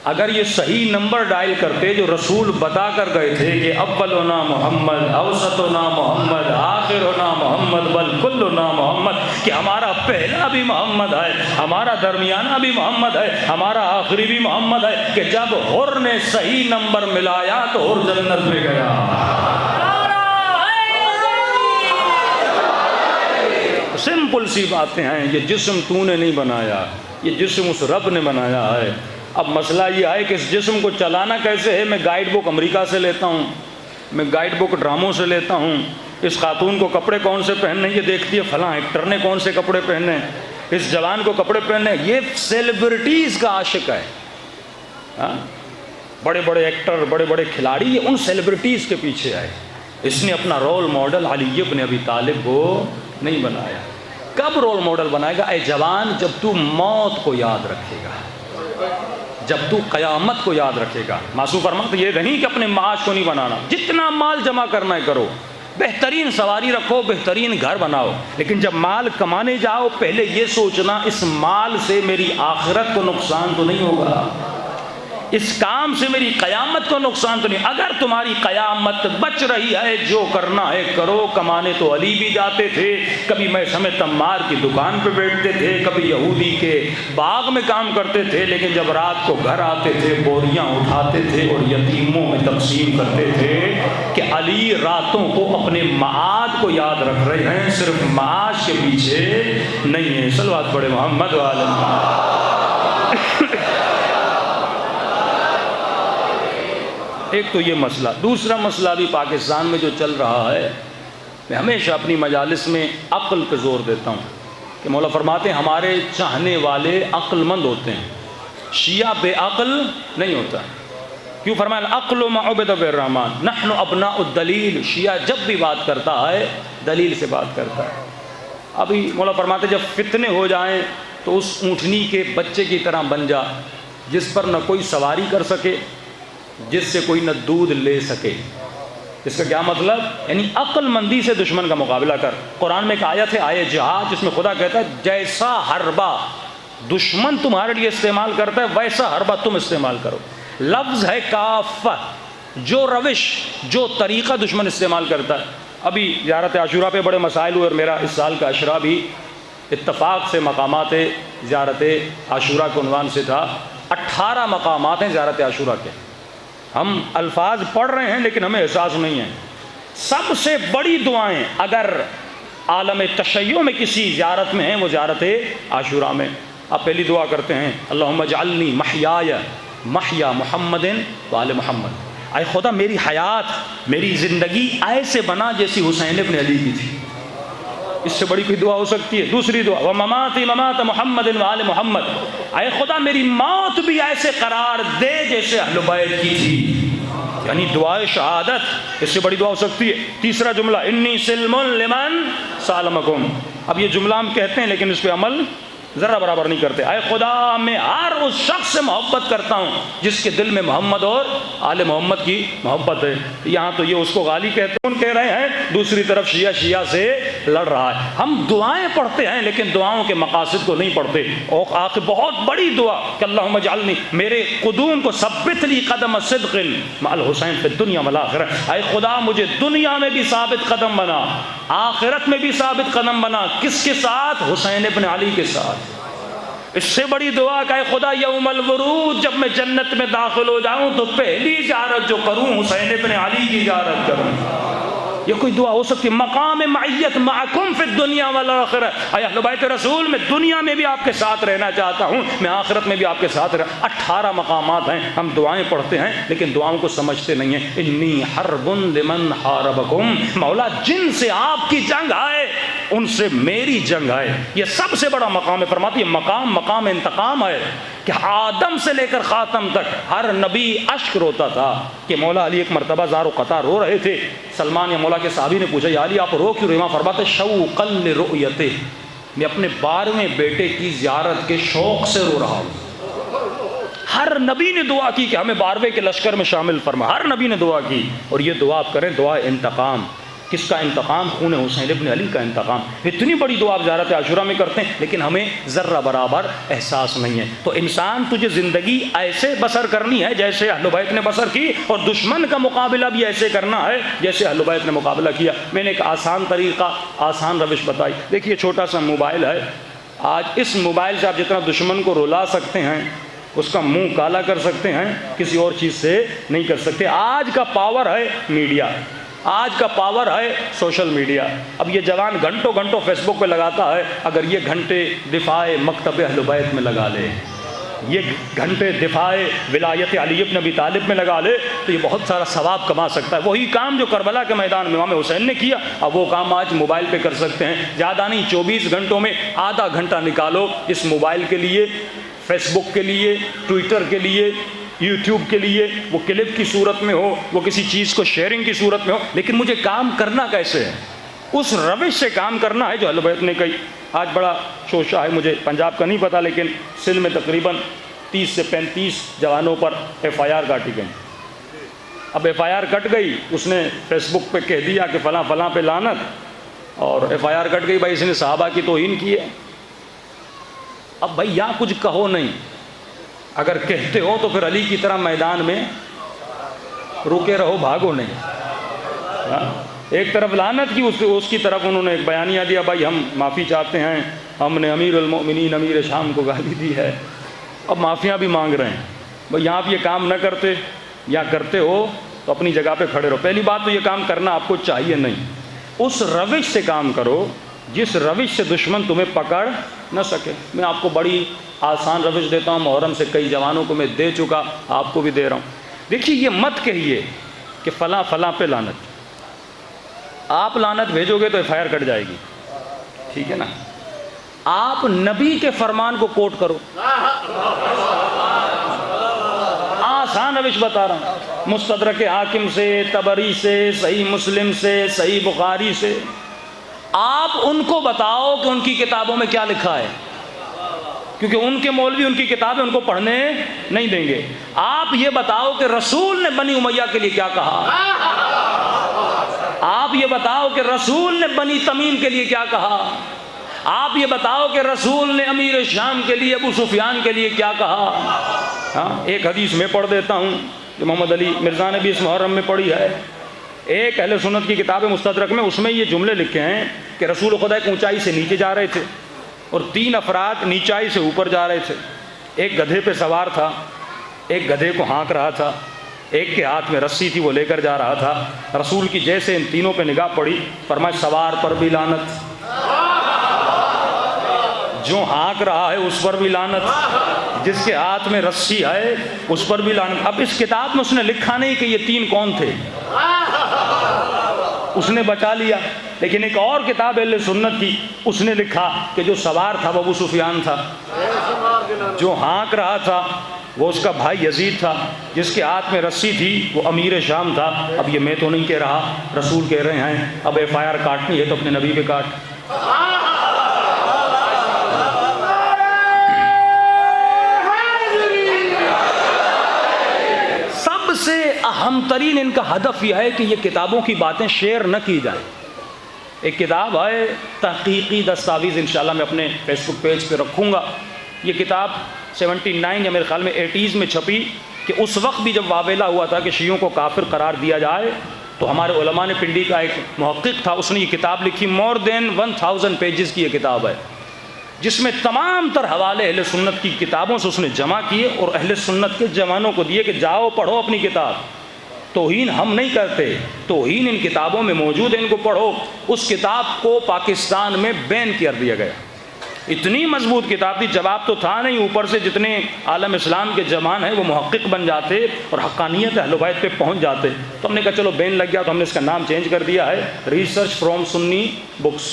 اگر یہ صحیح نمبر ڈائل کرتے جو رسول بتا کر گئے تھے کہ اولنا محمد، اوسطنا محمد، آخرنا محمد، بل کلنا محمد، کہ ہمارا پہلا بھی محمد ہے، ہمارا درمیانہ بھی محمد ہے، ہمارا آخری بھی محمد ہے، کہ جب حر نے صحیح نمبر ملایا تو حر جنت میں گیا۔ سمپل سی باتیں ہیں، یہ جسم تو نے نہیں بنایا، یہ جسم اس رب نے بنایا ہے۔ اب مسئلہ یہ ہے کہ اس جسم کو چلانا کیسے ہے؟ میں گائیڈ بک امریکہ سے لیتا ہوں، میں گائیڈ بک ڈراموں سے لیتا ہوں، اس خاتون کو کپڑے کون سے پہننے یہ دیکھتی ہے، فلاں ایکٹر نے کون سے کپڑے پہنے، اس جوان کو کپڑے پہننے، یہ سیلیبریٹیز کا عاشق ہے۔ بڑے بڑے ایکٹر، بڑے بڑے کھلاڑی، یہ ان سیلیبریٹیز کے پیچھے آئے۔ اس نے اپنا رول ماڈل علی بن ابی طالب کو نہیں بنایا۔ کب رول ماڈل بنائے گا؟ اے جوان، جب تو موت کو یاد رکھے گا، جب تو قیامت کو یاد رکھے گا۔ معصوم فرماتے یہ نہیں کہ اپنے معاش کو نہیں بنانا، جتنا مال جمع کرنا ہے کرو، بہترین سواری رکھو، بہترین گھر بناؤ، لیکن جب مال کمانے جاؤ پہلے یہ سوچنا اس مال سے میری آخرت کو نقصان تو نہیں ہوگا، اس کام سے میری قیامت کو نقصان تو نہیں۔ اگر تمہاری قیامت بچ رہی ہے، جو کرنا ہے کرو۔ کمانے تو علی بھی جاتے تھے، کبھی میں سمیت تمار کی دکان پہ بیٹھتے تھے، کبھی یہودی کے باغ میں کام کرتے تھے، لیکن جب رات کو گھر آتے تھے بوریاں اٹھاتے تھے اور یتیموں میں تقسیم کرتے تھے، کہ علی راتوں کو اپنے معاد کو یاد رکھ رہے ہیں، صرف معاش کے پیچھے نہیں ہے۔ صلوات پڑھے محمد وعلی ایک تو یہ مسئلہ۔ دوسرا مسئلہ بھی پاکستان میں جو چل رہا ہے، میں ہمیشہ اپنی مجالس میں عقل پہ زور دیتا ہوں کہ مولا فرماتے ہیں ہمارے چاہنے والے عقل مند ہوتے ہیں، شیعہ بے عقل نہیں ہوتا۔ کیوں فرمایا العقل مع عبد الرحمن نحن ابناء الدلیل؟ شیعہ جب بھی بات کرتا ہے دلیل سے بات کرتا ہے۔ ابھی مولا فرماتے جب فتنے ہو جائیں تو اس اونٹنی کے بچے کی طرح بن جا جس پر نہ کوئی سواری کر سکے، جس سے کوئی نہ دودھ لے سکے۔ اس کا کیا مطلب؟ یعنی عقل مندی سے دشمن کا مقابلہ کر۔ قرآن میں ایک آیت ہے، آیت جہاد، جس میں خدا کہتا ہے جیسا حربہ دشمن تمہارے لیے استعمال کرتا ہے ویسا حربہ تم استعمال کرو۔ لفظ ہے کافہ، جو روش جو طریقہ دشمن استعمال کرتا ہے۔ ابھی زیارت عاشورہ پہ بڑے مسائل ہوئے اور میرا اس سال کا عشرہ بھی اتفاق سے مقامات زیارت عاشورہ کے عنوان سے تھا۔ 18 مقامات ہیں زیارت عاشورہ کے، ہم الفاظ پڑھ رہے ہیں لیکن ہمیں احساس نہیں ہے۔ سب سے بڑی دعائیں اگر عالم تشیع میں کسی زیارت میں ہیں وہ زیارت عاشورہ میں۔ آپ پہلی دعا کرتے ہیں اللہم اجعلنی محیای محیا محمد وآل محمد، اے خدا میری حیات میری زندگی ایسے بنا جیسی حسین ابن علی کی تھی۔ اس سے بڑی کوئی دعا ہو سکتی ہے؟ دوسری دعا ومماتی ممات محمد وآل محمد، اے خدا میری موت بھی ایسے قرار دے جیسے اہل بیت کی تھی، یعنی دعائے شہادت۔ اس سے بڑی دعا ہو سکتی ہے؟ تیسرا جملہ انی سلم لمن سالمکم، اب یہ جملہ ہم کہتے ہیں لیکن اس پہ عمل ذرا برابر نہیں کرتے۔ اے خدا میں ہر اس شخص سے محبت کرتا ہوں جس کے دل میں محمد اور آل محمد کی محبت ہے۔ یہاں تو یہ اس کو غالی کہتے ہیں کہہ رہے ہیں، دوسری طرف شیعہ سے لڑ رہا ہے۔ ہم دعائیں پڑھتے ہیں لیکن دعاؤں کے مقاصد کو نہیں پڑھتے۔ اور آخر بہت بڑی دعا کہ اللہم اجعلنی، میرے قدوم کو ثبت لی قدم صدق مع الحسین فی الدنیا والآخرہ، اے خدا مجھے دنیا میں بھی ثابت قدم بنا، آخرت میں بھی ثابت قدم بنا۔ کس کے ساتھ؟ حسین ابن علی کے ساتھ۔ اس سے بڑی دعا کہ اے خدا یوم الورود جب میں جنت میں داخل ہو جاؤں تو پہلی زیارت جو کروں حسین ابن علی کی زیارت کروں۔ یہ کوئی دعا ہو سکتی ہے؟ مقام معیت معکم فی الدنیا والآخرہ، اے اہل بیت رسول میں دنیا میں بھی آپ کے ساتھ رہنا چاہتا ہوں، میں آخرت میں بھی آپ کے ساتھ رہنا۔ 18 مقامات ہیں، ہم دعائیں پڑھتے ہیں لیکن دعاؤں کو سمجھتے نہیں ہیں۔ انی حرب لمن حاربکم، مولا جن سے آپ کی جنگ آئے ان سے میری جنگ آئے۔ یہ سب سے بڑا مقام ہے، فرماتی ہے مقام انتقام ہے۔ کہ آدم سے لے کر خاتم تک ہر نبی اشک روتا تھا کہ مولا علی ایک مرتبہ زار و قطار رو رہے تھے. سلمان یا مولا کے صحابی نے پوچھا یا علی آپ رو کیوں رہے؟ فرماتے شوقا لرؤیتہ، میں اپنے 12ویں بیٹے کی زیارت کے شوق سے رو رہا ہوں. ہر نبی نے دعا کی کہ ہمیں 12ویں کے لشکر میں شامل فرما، ہر نبی نے دعا کی. اور یہ دعا آپ کریں، دعا انتقام. کس کا انتقام؟ خون حسین ابن علی کا انتقام. اتنی بڑی دعا آپ زیارت عاشورہ میں کرتے ہیں لیکن ہمیں ذرہ برابر احساس نہیں ہے. تو انسان تجھے زندگی ایسے بسر کرنی ہے جیسے اہل بیت نے بسر کی، اور دشمن کا مقابلہ بھی ایسے کرنا ہے جیسے اہل بیت نے مقابلہ کیا. میں نے ایک آسان طریقہ، آسان روش بتائی. دیکھیے چھوٹا سا موبائل ہے، آج اس موبائل سے آپ جتنا دشمن کو رلا سکتے ہیں، اس کا منہ کالا کر سکتے ہیں، کسی اور چیز سے نہیں کر سکتے. آج کا پاور ہے میڈیا، آج کا پاور ہے سوشل میڈیا. اب یہ جوان گھنٹوں گھنٹوں فیس بک پہ لگاتا ہے، اگر یہ گھنٹے دفاع مکتب اہل بیت میں لگا لے، یہ گھنٹے دفاع ولایت علی ابن ابی طالب میں لگا لے تو یہ بہت سارا ثواب کما سکتا ہے. وہی کام جو کربلا کے میدان میں امام حسین نے کیا، اب وہ کام آج موبائل پہ کر سکتے ہیں. زیادہ نہیں، 24 گھنٹوں میں آدھا گھنٹہ نکالو اس موبائل کے لیے، فیس بک کے لیے، ٹویٹر کے لیے، یوٹیوب کے لیے. وہ کلپ کی صورت میں ہو، وہ کسی چیز کو شیئرنگ کی صورت میں ہو، لیکن مجھے کام کرنا کیسے ہے؟ اس روش سے کام کرنا ہے جو اہل بیت نے کہی. آج بڑا شوشہ ہے، مجھے پنجاب کا نہیں پتہ، لیکن سندھ میں تقریباً 30 سے 35 جوانوں پر FIR کاٹی گئی. اب FIR کٹ گئی، اس نے فیس بک پہ کہہ دیا کہ فلاں فلاں پہ لعنت، اور FIR کٹ گئی، بھائی اس نے صحابہ کی توہین کی ہے. اب بھائی یہاں کچھ کہو نہیں، اگر کہتے ہو تو پھر علی کی طرح میدان میں رکے رہو، بھاگو نہیں. ایک طرف لعنت کی، اس کی طرف انہوں نے ایک بیانیہ دیا، بھائی ہم معافی چاہتے ہیں، ہم نے امیر المؤمنین امیر شام کو گالی دی ہے. اب معافیاں بھی مانگ رہے ہیں. بھائی یہاں آپ یہ کام نہ کرتے، یا کرتے ہو تو اپنی جگہ پہ کھڑے رہو. پہلی بات تو یہ کام کرنا آپ کو چاہیے نہیں. اس روش سے کام کرو جس روش سے دشمن تمہیں پکڑ نہ سکے. میں آپ کو بڑی آسان روش دیتا ہوں، محرم سے کئی جوانوں کو میں دے چکا، آپ کو بھی دے رہا ہوں. دیکھیے یہ مت کہیے کہ فلاں فلاں پہ لعنت. آپ لعنت بھیجو گے تو FIR کٹ جائے گی، ٹھیک ہے نا. آپ نبی کے فرمان کو کوٹ کرو. آسان روش بتا رہا ہوں، مستدرک حاکم سے، طبری سے، صحیح مسلم سے، صحیح بخاری سے. آپ ان کو بتاؤ کہ ان کی کتابوں میں کیا لکھا ہے، کیونکہ ان کے مولوی ان کی کتابیں ان کو پڑھنے نہیں دیں گے. آپ یہ بتاؤ کہ رسول نے بنی امیہ کے لیے کیا کہا. آپ یہ بتاؤ کہ رسول نے بنی تمیم کے لیے کیا کہا. آپ یہ بتاؤ کہ رسول نے امیر شام کے لیے، ابو سفیان کے لیے کیا کہا. ہاں ایک حدیث میں پڑھ دیتا ہوں جو محمد علی مرزا نے بھی اس محرم میں پڑھی ہے. ایک اہل سنت کی کتاب مستدرک میں، اس میں یہ جملے لکھے ہیں کہ رسول خدا ایک اونچائی سے نیچے جا رہے تھے اور 3 افراد نیچائی سے اوپر جا رہے تھے. ایک گدھے پہ سوار تھا، ایک گدھے کو ہانک رہا تھا، ایک کے ہاتھ میں رسی تھی وہ لے کر جا رہا تھا. رسول کی جیسے ان تینوں پہ نگاہ پڑی، فرمایا سوار پر بھی لعنت، جو ہانک رہا ہے اس پر بھی لعنت، جس کے ہاتھ میں رسی ہے اس پر بھی لعنت. اب اس کتاب میں اس نے لکھا نہیں کہ یہ 3 کون تھے، اس نے بچا لیا. لیکن ایک اور کتاب اہل سنت کی، اس نے لکھا کہ جو سوار تھا وہ ابو سفیان تھا، جو ہانک رہا تھا وہ اس کا بھائی یزید تھا، جس کے ہاتھ میں رسی تھی وہ امیر شام تھا. اب یہ میں تو نہیں کہہ رہا، رسول کہہ رہے ہیں. اب FIR کاٹنی ہے تو اپنے نبی پہ کاٹ. سب سے اہم ترین ان کا ہدف یہ ہے کہ یہ کتابوں کی باتیں شیئر نہ کی جائیں. ایک کتاب ہے تحقیقی دستاویز، انشاءاللہ میں اپنے فیس بک پیج پہ رکھوں گا. یہ کتاب 79 یا میرے خیال میں 80s میں چھپی کہ اس وقت بھی جب واویلا ہوا تھا کہ شیعوں کو کافر قرار دیا جائے تو ہمارے علماء نے، پنڈی کا ایک محقق تھا، اس نے یہ کتاب لکھی. more than 1000 پیجز کی یہ کتاب ہے جس میں تمام تر حوالے اہل سنت کی کتابوں سے اس نے جمع کیے اور اہل سنت کے جوانوں کو دیے کہ جاؤ پڑھو اپنی کتاب. توہین ہم نہیں کرتے، توہین ان کتابوں میں موجود ہے، ان کو پڑھو. اس کتاب کو پاکستان میں بین کر دیا گیا. اتنی مضبوط کتاب تھی، جواب تو تھا نہیں، اوپر سے جتنے عالم اسلام کے جوان ہیں وہ محقق بن جاتے اور حقانیت اہل بیت پہ پہنچ جاتے. تو ہم نے کہا چلو بین لگ گیا تو ہم نے اس کا نام چینج کر دیا ہے ریسرچ فرام سنی بکس.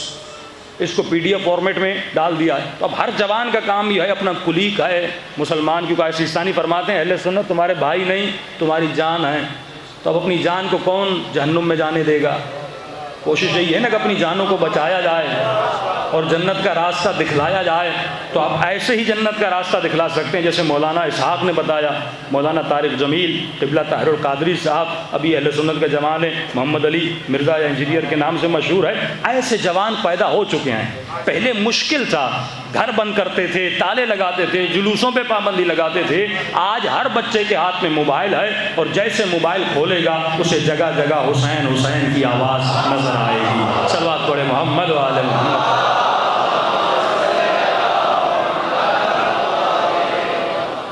اس کو PDF فارمیٹ میں ڈال دیا ہے۔ تو اب ہر جوان کا کام یہ ہے، اپنا کلیگ ہے مسلمان، کیونکہ سیستانی فرماتے ہیں اہل سنت تمہارے بھائی نہیں تمہاری جان ہے، تو اب اپنی جان کو کون جہنم میں جانے دے گا؟ کوشش یہی ہے نا کہ اپنی جانوں کو بچایا جائے اور جنت کا راستہ دکھلایا جائے۔ تو آپ ایسے ہی جنت کا راستہ دکھلا سکتے ہیں جیسے مولانا اسحاق نے بتایا، مولانا طارق جمیل قبلہ طاہر القادری صاحب ابھی اہل سنت کے جوان ہیں، محمد علی مرزا یا انجینئر کے نام سے مشہور ہے۔ ایسے جوان پیدا ہو چکے ہیں۔ پہلے مشکل تھا، گھر بند کرتے تھے، تالے لگاتے تھے، جلوسوں پہ پابندی لگاتے تھے۔ آج ہر بچے کے ہاتھ میں موبائل ہے، اور جیسے موبائل کھولے گا اسے جگہ جگہ حسین حسین کی آواز نظر آئے گی۔ صلوات پڑھے محمد و آل محمد۔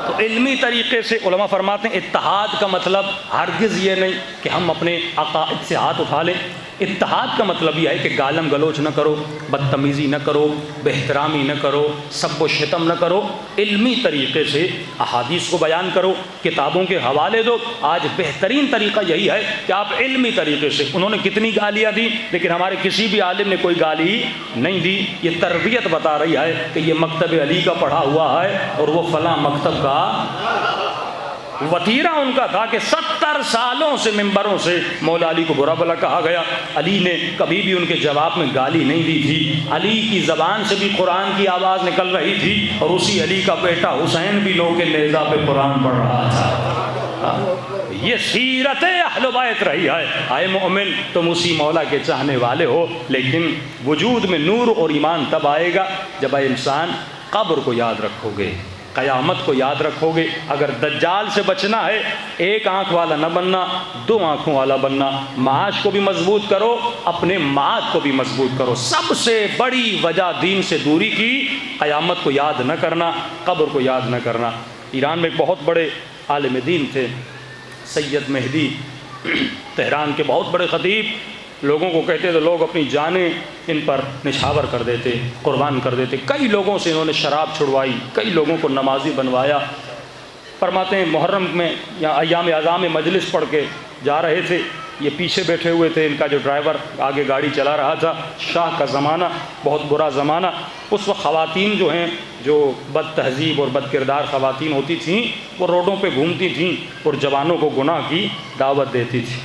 تو علمی طریقے سے علماء فرماتے ہیں اتحاد کا مطلب ہرگز یہ نہیں کہ ہم اپنے عقائد سے ہاتھ اٹھا لیں۔ اتحاد کا مطلب یہ ہے کہ گالم گلوچ نہ کرو، بدتمیزی نہ کرو، بے احترامی نہ کرو، سب و شتم نہ کرو، علمی طریقے سے احادیث کو بیان کرو، کتابوں کے حوالے دو۔ آج بہترین طریقہ یہی ہے کہ آپ علمی طریقے سے، انہوں نے کتنی گالیاں دی لیکن ہمارے کسی بھی عالم نے کوئی گالی نہیں دی۔ یہ تربیت بتا رہی ہے کہ یہ مکتب علی کا پڑھا ہوا ہے اور وہ فلاں مکتب کا وتیرہ ان کا تھا کہ 70 سالوں سے ممبروں سے مولا علی کو برا بھلا کہا گیا۔ علی نے کبھی بھی ان کے جواب میں گالی نہیں دی تھی۔ علی کی زبان سے بھی قرآن کی آواز نکل رہی تھی، اور اسی علی کا بیٹا حسین بھی لو کے نیزہ پہ قرآن پڑھ رہا تھا۔ یہ سیرت اہل بیت رہی ہے۔ اے مومن، تم اسی مولا کے چاہنے والے ہو، لیکن وجود میں نور اور ایمان تب آئے گا جب اے انسان قبر کو یاد رکھو گے، قیامت کو یاد رکھو گے۔ اگر دجال سے بچنا ہے، ایک آنکھ والا نہ بننا، 2 آنکھوں والا بننا۔ معاش کو بھی مضبوط کرو، اپنے معاد کو بھی مضبوط کرو۔ سب سے بڑی وجہ دین سے دوری کی قیامت کو یاد نہ کرنا، قبر کو یاد نہ کرنا۔ ایران میں ایک بہت بڑے عالم دین تھے سید مہدی، تہران کے بہت بڑے خطیب، لوگوں کو کہتے تھے، لوگ اپنی جانیں ان پر نچھاور کر دیتے، قربان کر دیتے۔ کئی لوگوں سے انہوں نے شراب چھڑوائی، کئی لوگوں کو نمازی بنوایا۔ فرماتے ہیں محرم میں یا ایام اعظام میں مجلس پڑھ کے جا رہے تھے، یہ پیچھے بیٹھے ہوئے تھے، ان کا جو ڈرائیور آگے گاڑی چلا رہا تھا۔ شاہ کا زمانہ، بہت برا زمانہ۔ اس وقت خواتین جو ہیں، جو بد تہذیب اور بد کردار خواتین ہوتی تھیں، وہ روڈوں پہ گھومتی تھیں اور جوانوں کو گناہ کی دعوت دیتی تھی۔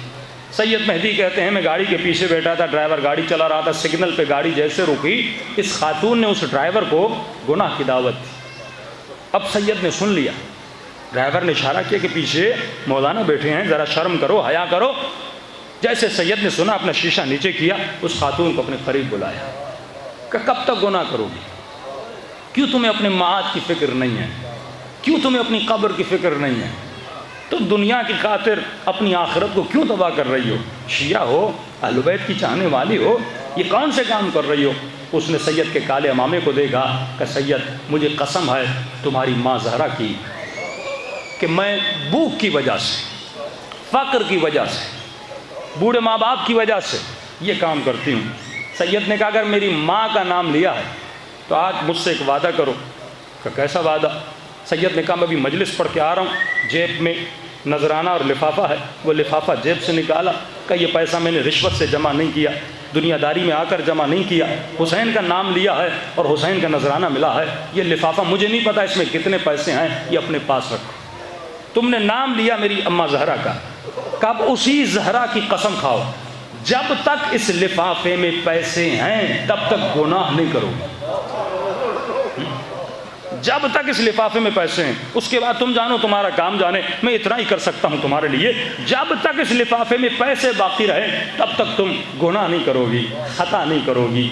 سید مہدی کہتے ہیں میں گاڑی کے پیچھے بیٹھا تھا، ڈرائیور گاڑی چلا رہا تھا، سگنل پہ گاڑی جیسے رکی، اس خاتون نے اس ڈرائیور کو گناہ کی دعوت دی۔ اب سید نے سن لیا، ڈرائیور نے اشارہ کیا کہ پیچھے مولانا بیٹھے ہیں، ذرا شرم کرو، حیا کرو۔ جیسے سید نے سنا، اپنا شیشہ نیچے کیا، اس خاتون کو اپنے قریب بلایا کہ کب تک گناہ کرو گی؟ کیوں تمہیں اپنے معاد کی فکر نہیں ہے؟ کیوں تمہیں اپنی قبر کی فکر نہیں ہے؟ تم دنیا کی خاطر اپنی آخرت کو کیوں تباہ کر رہی ہو؟ شیعہ ہو، اہل بیت کی چاہنے والی ہو، یہ کون سے کام کر رہی ہو؟ اس نے سید کے کالے امامے کو دیکھا کہ سید مجھے قسم ہے تمہاری ماں زہرا کی کہ میں بھوک کی وجہ سے، فقر کی وجہ سے، بوڑھے ماں باپ کی وجہ سے یہ کام کرتی ہوں۔ سید نے کہا اگر میری ماں کا نام لیا ہے تو آج مجھ سے ایک وعدہ کرو۔ کہ کیسا وعدہ؟ سید نے کہا میں ابھی مجلس پڑھ کے آ رہا ہوں، جیب میں نذرانہ اور لفافہ ہے، وہ لفافہ جیب سے نکالا کہ یہ پیسہ میں نے رشوت سے جمع نہیں کیا، دنیا داری میں آ کر جمع نہیں کیا، حسین کا نام لیا ہے اور حسین کا نذرانہ ملا ہے، یہ لفافہ مجھے نہیں پتا اس میں کتنے پیسے ہیں، یہ اپنے پاس رکھو۔ تم نے نام لیا میری اماں زہرا کا، کب اسی زہرا کی قسم کھاؤ جب تک اس لفافے میں پیسے ہیں تب تک گناہ نہیں کرو، جب تک اس لفافے میں پیسے ہیں، اس کے بعد تم جانو تمہارا کام جانے، میں اتنا ہی کر سکتا ہوں تمہارے لیے، جب تک اس لفافے میں پیسے باقی رہے تب تک تم گناہ نہیں کرو گی، خطا نہیں کرو گی،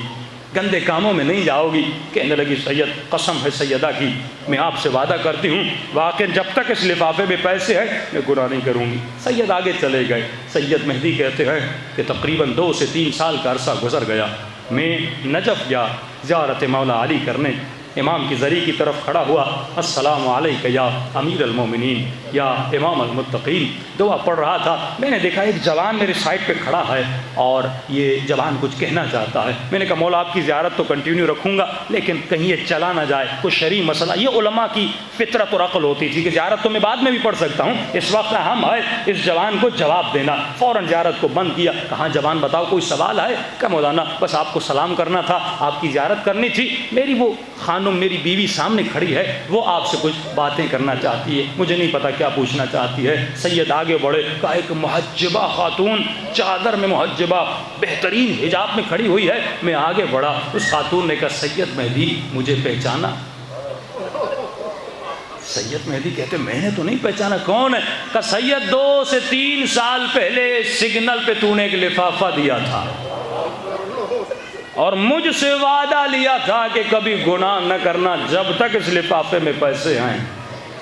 گندے کاموں میں نہیں جاؤ گی۔ کہنے لگی سید قسم ہے سیدہ کی، میں آپ سے وعدہ کرتی ہوں واقعی جب تک اس لفافے میں پیسے ہیں میں گناہ نہیں کروں گی۔ سید آگے چلے گئے۔ سید مہدی کہتے ہیں کہ تقریباً 2 سے 3 سال کا عرصہ گزر گیا، میں نجف گیا زیارت مولا علی کرنے۔ امام کی زری کی طرف کھڑا ہوا، السلام علیک یا امیر المومنین یا امام المتقین، دعا پڑھ رہا تھا۔ میں نے دیکھا ایک جوان میرے سائڈ پہ کھڑا ہے اور یہ جوان کچھ کہنا چاہتا ہے۔ میں نے کہا مولا آپ کی زیارت تو کنٹینیو رکھوں گا لیکن کہیں یہ چلا نہ جائے، کوئی شرعی مسئلہ۔ یہ علماء کی فطرت اور عقل ہوتی تھی کہ زیارت تو میں بعد میں بھی پڑھ سکتا ہوں، اس وقت اہم ہے اس جوان کو جواب دینا۔ فوراً زیارت کو بند کیا، کہاں جوان بتاؤ کوئی سوال ہے؟ کہ مولانا بس آپ کو سلام کرنا تھا، آپ کی زیارت کرنی تھی، میری وہ خانم میری بیوی سامنے کھڑی ہے، وہ آپ سے کچھ باتیں کرنا چاہتی ہے، مجھے نہیں پتا کیا پوچھنا چاہتی ہے۔ سید آگے بڑھے، کہا ایک محجبہ خاتون چادر میں محجبہ بہترین حجاب میں کھڑی ہوئی ہے۔ میں آگے بڑھا، اس خاتون نے کہا سید مہدی مجھے پہچانا؟ سید مہدی کہتے میں نے تو نہیں پہچانا، کون ہے؟ کہا سید 2 سے 3 سال پہلے سگنل پہ تو نے ایک لفافہ دیا تھا اور مجھ سے وعدہ لیا تھا کہ کبھی گناہ نہ کرنا جب تک اس لفافے میں پیسے آئیں۔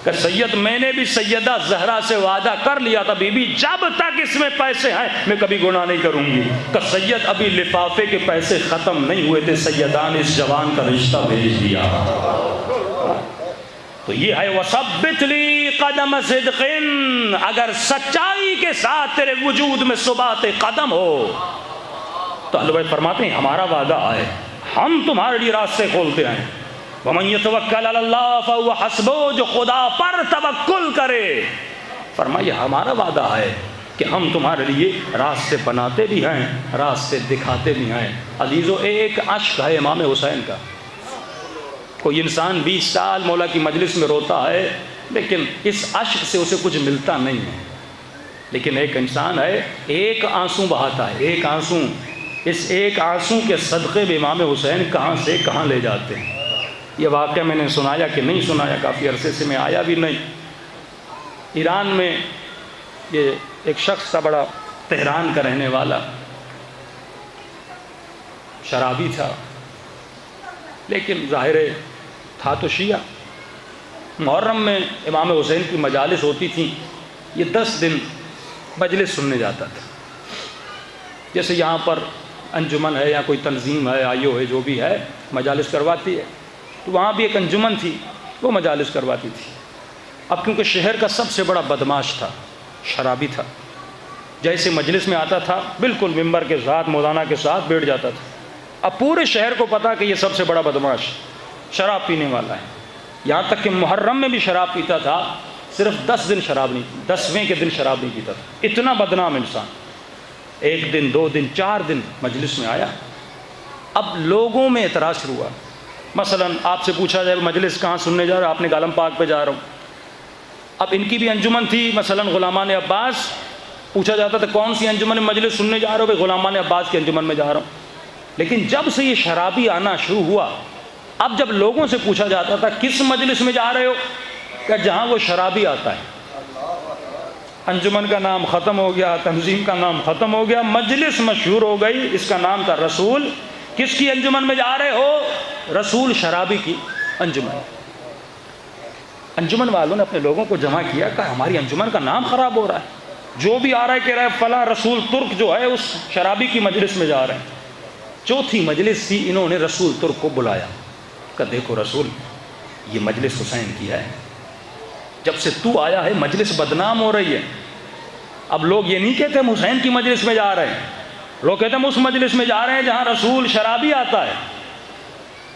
کہ سید میں نے بھی سیدہ زہرا سے وعدہ کر لیا تھا بی بی جب تک اس میں پیسے آئیں میں کبھی گناہ نہیں کروں گی۔ کہ سید ابھی لفافے کے پیسے ختم نہیں ہوئے تھے، سیدہ نے اس جوان کا رشتہ بھیج دیا۔ تو یہ ہے وَثَبِّتْ لِي قَدَمَ صِدْقٍ، اگر سچائی کے ساتھ تیرے وجود میں ثبات قدم ہو تو اللہ بھائی فرماتے ہیں ہمارا وعدہ ہے، ہم تمہارے لیے راستے کھولتے ہیں۔ وَمَن يَتَوَكَّلْ عَلَى اللَّهِ فَهُوَ حَسْبُهُ، جو خدا پر توکل کرے، فرمایا ہمارا وعدہ ہے کہ ہم تمہارے لیے راستے بناتے بھی ہیں، راستے دکھاتے بھی ہیں۔ عزیزو ایک عشق ہے امام حسین کا، کوئی انسان 20 سال مولا کی مجلس میں روتا ہے لیکن اس عشق سے اسے کچھ ملتا نہیں ہے، لیکن ایک انسان ہے ایک آنسو بہاتا ہے، ایک آنسو، اس ایک آنسو کے صدقے میں امام حسین کہاں سے کہاں لے جاتے ہیں۔ یہ واقعہ میں نے سنایا کہ نہیں سنایا، کافی عرصے سے میں آیا بھی نہیں۔ ایران میں یہ ایک شخص تھا بڑا تہران کا رہنے والا، شرابی تھا لیکن ظاہر تھا تو شیعہ۔ محرم میں امام حسین کی مجالس ہوتی تھیں، یہ 10 دن مجلس سننے جاتا تھا۔ جیسے یہاں پر انجمن ہے یا کوئی تنظیم ہے، آئیو ہے، جو بھی ہے مجالس کرواتی ہے، تو وہاں بھی ایک انجمن تھی، وہ مجالس کرواتی تھی۔ اب کیونکہ شہر کا سب سے بڑا بدماش تھا، شرابی تھا، جیسے مجلس میں آتا تھا بالکل ممبر کے ساتھ مولانا کے ساتھ بیٹھ جاتا تھا۔ اب پورے شہر کو پتا کہ یہ سب سے بڑا بدماش شراب پینے والا ہے، یہاں تک کہ محرم میں بھی شراب پیتا تھا، صرف 10 دن شراب نہیں، 10ویں کے دن شراب نہیں پیتا تھا، اتنا بدنام انسان۔ 1 دن 2 دن 4 دن مجلس میں آیا، اب لوگوں میں اعتراض شروع ہوا۔ مثلا آپ سے پوچھا جائے مجلس کہاں سننے جا رہا ہے، آپ نے عالم پاک پہ جا رہا ہوں۔ اب ان کی بھی انجمن تھی، مثلا غلامان عباس، پوچھا جاتا تھا کون سی انجمن میں مجلس سننے جا رہے ہو؟ بھائی غلامان عباس کی انجمن میں جا رہا ہوں۔ لیکن جب سے یہ شرابی آنا شروع ہوا، اب جب لوگوں سے پوچھا جاتا تھا کس مجلس میں جا رہے ہو، کہ جہاں وہ شرابی آتا ہے۔ انجمن کا نام ختم ہو گیا، تنظیم کا نام ختم ہو گیا، مجلس مشہور ہو گئی، اس کا نام تھا رسول۔ کس کی انجمن میں جا رہے ہو؟ رسول شرابی کی انجمن۔ انجمن والوں نے اپنے لوگوں کو جمع کیا، کہا ہماری انجمن کا نام خراب ہو رہا ہے، جو بھی آ رہا ہے کہہ رہا ہے فلاں رسول ترک جو ہے اس شرابی کی مجلس میں جا رہے ہیں۔ چوتھی مجلس تھی، انہوں نے رسول ترک کو بلایا، کہ دیکھو رسول یہ مجلس حسین کی ہے، جب سے تو آیا ہے مجلس بدنام ہو رہی ہے۔ اب لوگ یہ نہیں کہتے ہم حسین کی مجلس میں جا رہے ہیں، لوگ کہتے ہیں ہم اس مجلس میں جا رہے ہیں جہاں رسول شرابی آتا ہے۔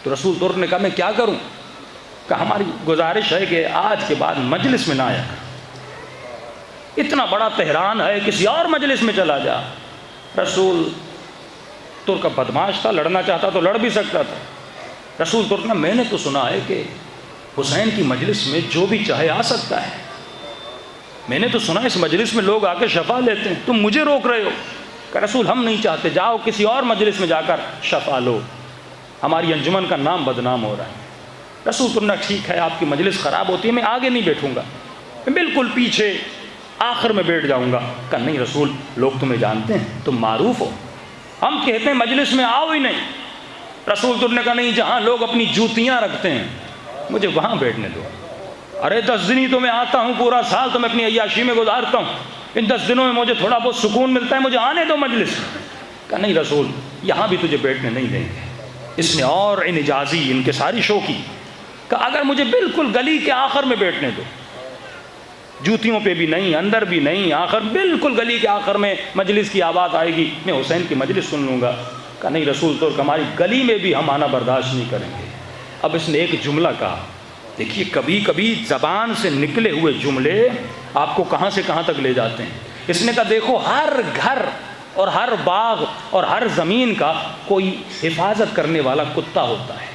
تو رسول ترک نے کہا میں کیا کروں؟ کہ ہماری گزارش ہے کہ آج کے بعد مجلس میں نہ آیا کر، اتنا بڑا تہران ہے، کسی اور مجلس میں چلا جا۔ رسول ترک کا بدماش تھا، لڑنا چاہتا تو لڑ بھی سکتا تھا۔ رسول ترک نے میں نے تو سنا ہے کہ حسین کی مجلس میں جو بھی چاہے آ سکتا ہے، میں نے تو سنا اس مجلس میں لوگ آ کے شفا لیتے ہیں، تم مجھے روک رہے ہو؟ کہ رسول ہم نہیں چاہتے، جاؤ کسی اور مجلس میں جا کر شفا لو، ہماری انجمن کا نام بدنام ہو رہا ہے۔ رسول ترک نے ٹھیک ہے آپ کی مجلس خراب ہوتی ہے، میں آگے نہیں بیٹھوں گا، میں بالکل پیچھے آخر میں بیٹھ جاؤں گا۔ کہ نہیں رسول لوگ تمہیں جانتے ہیں، تم معروف ہو، ہم کہتے ہیں مجلس میں آؤ ہی نہیں۔ رسول ترک نے کہا نہیں، جہاں لوگ اپنی جوتیاں رکھتے ہیں مجھے وہاں بیٹھنے دو۔ ارے 10 دن ہی تو میں آتا ہوں، پورا سال تو میں اپنی عیاشی میں گزارتا ہوں، ان 10 دنوں میں مجھے تھوڑا بہت سکون ملتا ہے، مجھے آنے دو مجلس۔ کہا نہیں رسول یہاں بھی تجھے بیٹھنے نہیں دیں گے۔ اس نے اور انجازی انکساری شو کی، کہ اگر مجھے بالکل گلی کے آخر میں بیٹھنے دو، جوتیوں پہ بھی نہیں، اندر بھی نہیں، آخر بالکل گلی کے آخر میں مجلس کی آواز آئے گی، میں حسین کی مجلس سن لوں گا. کہا نہیں رسول ترک، ہماری گلی میں بھی ہم آنا برداشت نہیں کریں گے. اب اس نے ایک جملہ کہا. دیکھیے کبھی کبھی زبان سے نکلے ہوئے جملے آپ کو کہاں سے کہاں تک لے جاتے ہیں. اس نے کہا دیکھو ہر گھر اور ہر باغ اور ہر زمین کا کوئی حفاظت کرنے والا کتا ہوتا ہے،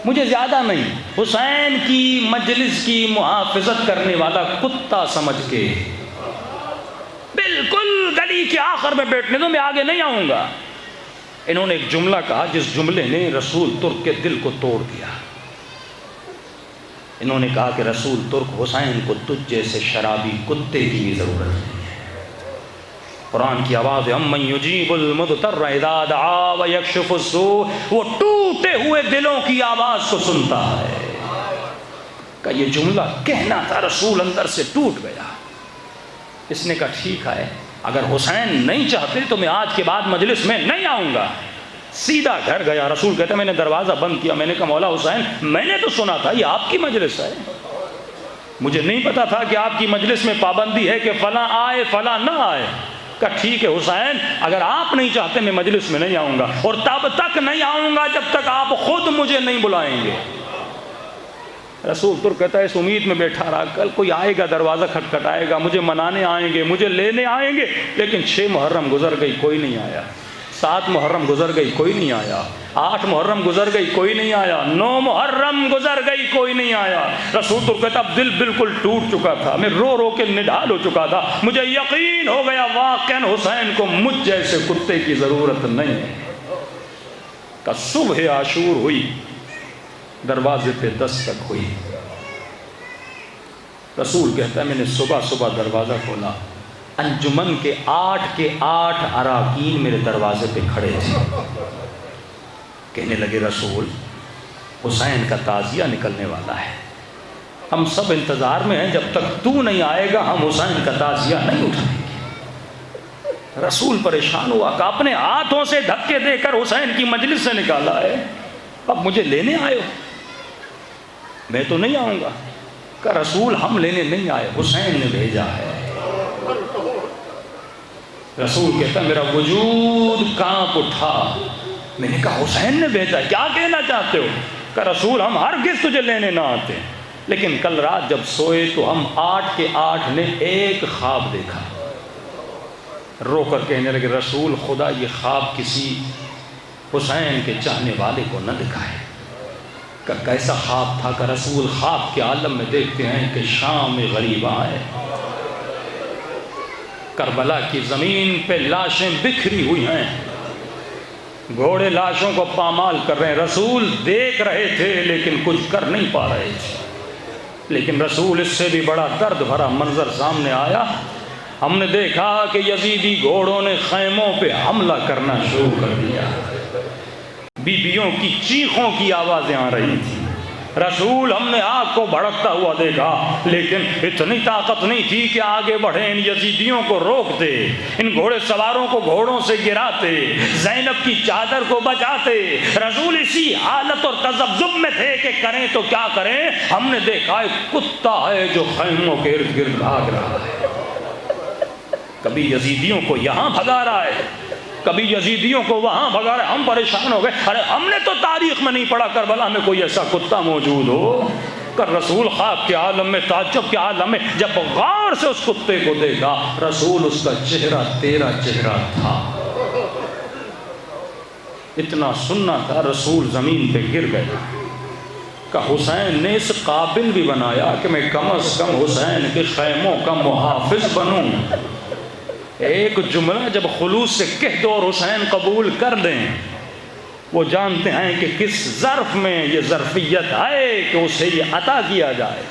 مجھے زیادہ نہیں، حسین کی مجلس کی محافظت کرنے والا کتا سمجھ کے بالکل گلی کے آخر میں بیٹھنے دو، میں آگے نہیں آؤں گا. انہوں نے ایک جملہ کہا جس جملے نے رسول ترک کے دل کو توڑ دیا. انہوں نے کہا کہ رسول ترک، حسین کو تجھ جیسے شرابی کتے کی بھی ضرورت نہیں ہے. قرآن کی آواز ہے امن یجیب المضطر اذا دعا ویکشف السوء، وہ ٹوٹے ہوئے دلوں کی آواز کو سنتا ہے. کہ یہ جملہ کہنا تھا، رسول اندر سے ٹوٹ گیا. اس نے کہا ٹھیک ہے، اگر حسین نہیں چاہتے تو میں آج کے بعد مجلس میں نہیں آؤں گا. سیدھا گھر گیا. رسول کہتے ہیں میں نے دروازہ بند کیا، میں نے کہا مولا حسین میں نے تو سنا تھا یہ آپ کی مجلس ہے، مجھے نہیں پتا تھا کہ آپ کی مجلس میں پابندی ہے کہ فلاں آئے فلاں نہ آئے. کہا ٹھیک ہے حسین، اگر آپ نہیں چاہتے میں مجلس میں نہیں آؤں گا، اور تب تک نہیں آؤں گا جب تک آپ خود مجھے نہیں بلائیں گے. رسول ترک کہتا ہے اس امید میں بیٹھا رہا کل کوئی آئے گا، دروازہ کھٹکھٹائے گا، مجھے منانے آئیں گے، مجھے لینے آئیں گے. لیکن 6 محرم گزر گئی، کوئی نہیں آیا. 7 محرم گزر گئی، کوئی نہیں آیا. 8 محرم گزر گئی، کوئی نہیں آیا. 9 محرم گزر گئی، کوئی نہیں آیا. رسول ترک کہتا اب دل بالکل ٹوٹ چکا تھا، میں رو رو کے نڈھال ہو چکا تھا. مجھے یقین ہو گیا واقعاً حسین کو مجھ جیسے کتے کی ضرورت نہیں ہے. کہ صبح عاشور ہوئی، دروازے پہ دستک ہوئی. رسول کہتا ہے میں نے صبح صبح دروازہ کھولا، انجمن کے 8 اراکین میرے دروازے پہ کھڑے تھے. کہنے لگے رسول حسین کا تعزیہ نکلنے والا ہے، ہم سب انتظار میں ہیں، جب تک تو نہیں آئے گا ہم حسین کا تعزیہ نہیں اٹھائیں گے. رسول پریشان ہوا کہ اپنے ہاتھوں سے دھکے دے کر حسین کی مجلس سے نکالا ہے، اب مجھے لینے آئے ہو؟ میں تو نہیں آؤں گا. کہ رسول ہم لینے نہیں آئے، حسین نے بھیجا ہے. رسول کہتا میرا وجود کانپ اٹھا. میں نے کہا حسین نے بھیجا، کیا کہنا چاہتے ہو؟ کہ رسول ہم ہرگز تجھے لینے نہ آتے، لیکن کل رات جب سوئے تو ہم 8 نے ایک خواب دیکھا. رو کر کہنے لگے رسول خدا یہ خواب کسی حسین کے چاہنے والے کو نہ دکھائے. کہ کیسا خواب تھا؟ کہ رسول خواب کے عالم میں دیکھتے ہیں کہ شام میں غریب آئے، کربلا کی زمین پہ لاشیں بکھری ہوئی ہیں، گھوڑے لاشوں کو پامال کر رہے ہیں. رسول دیکھ رہے تھے لیکن کچھ کر نہیں پا رہے تھے. لیکن رسول اس سے بھی بڑا درد بھرا منظر سامنے آیا. ہم نے دیکھا کہ یزیدی گھوڑوں نے خیموں پہ حملہ کرنا شروع کر دیا. بیویوں کی چیخوں کی آوازیں آ رہی تھیں. رسول ہم نے آگ کو بھڑکتا ہوا دیکھا، لیکن اتنی طاقت نہیں تھی کہ آگے بڑھے، ان یزیدیوں کو روکتے، ان گھوڑے سواروں کو گھوڑوں سے گراتے، زینب کی چادر کو بچاتے. رسول اسی حالت اور تذبذب میں تھے کہ کریں تو کیا کریں. ہم نے دیکھا ایک کتا ہے جو خیموں کے ارد گرد بھاگ رہا ہے، کبھی یزیدیوں کو یہاں بھگا رہا ہے، کبھی یزیدیوں کو وہاں بھگا رہے. ہم پریشان ہو گئے، ارے ہم نے تو تاریخ میں نہیں پڑھا کربلا میں کوئی ایسا کتا موجود ہو. کر رسول خواب کے عالم میں، تعجب کے عالم میں جب غور سے اس کتے کو دیکھا، رسول اس کا چہرہ تیرا چہرہ تھا. اتنا سننا تھا رسول زمین پہ گر گئے. کہ حسین نے اس قابل بھی بنایا کہ میں کم از کم حسین کے خیموں کا محافظ بنوں. ایک جملہ جب خلوص سے کہہ دو اور حسین قبول کر دیں، وہ جانتے ہیں کہ کس ظرف میں یہ ظرفیت ہے کہ اسے یہ عطا کیا جائے.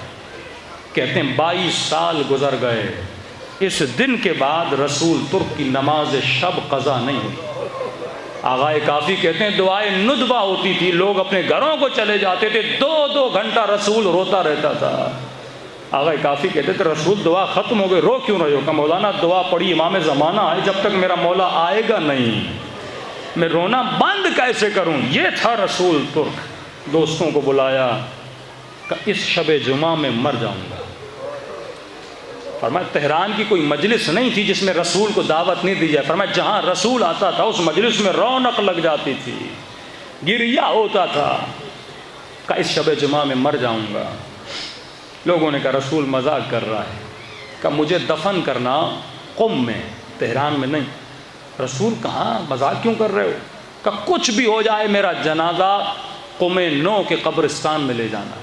کہتے ہیں 22 سال گزر گئے. اس دن کے بعد رسول ترک کی نماز شب قضا نہیں ہوئی. آغائے کافی کہتے ہیں دعائے ندبہ ہوتی تھی، لوگ اپنے گھروں کو چلے جاتے تھے، 2 گھنٹہ رسول روتا رہتا تھا. آغائے کافی کہتے تھے رسول دعا ختم ہو گئی، رو کیوں رہے ہو؟ کہ مولانا دعا پڑھی امام زمانہ ہے، جب تک میرا مولا آئے گا نہیں میں رونا بند کیسے کروں. یہ تھا رسول ترک. دوستوں کو بلایا کہ اس شب جمعہ میں مر جاؤں گا۔ فرمایا تہران کی کوئی مجلس نہیں تھی جس میں رسول کو دعوت نہیں دی جائے، فرمایا جہاں رسول آتا تھا اس مجلس میں رونق لگ جاتی تھی، گریا ہوتا تھا کہ اس شب جمعہ میں مر جاؤں گا۔ لوگوں نے کہا رسول مذاق کر رہا ہے، کہ مجھے دفن کرنا قم میں، تہران میں نہیں۔ رسول کہاں مذاق کیوں کر رہے ہو؟ کہ کچھ بھی ہو جائے میرا جنازہ قم نو کے قبرستان میں لے جانا،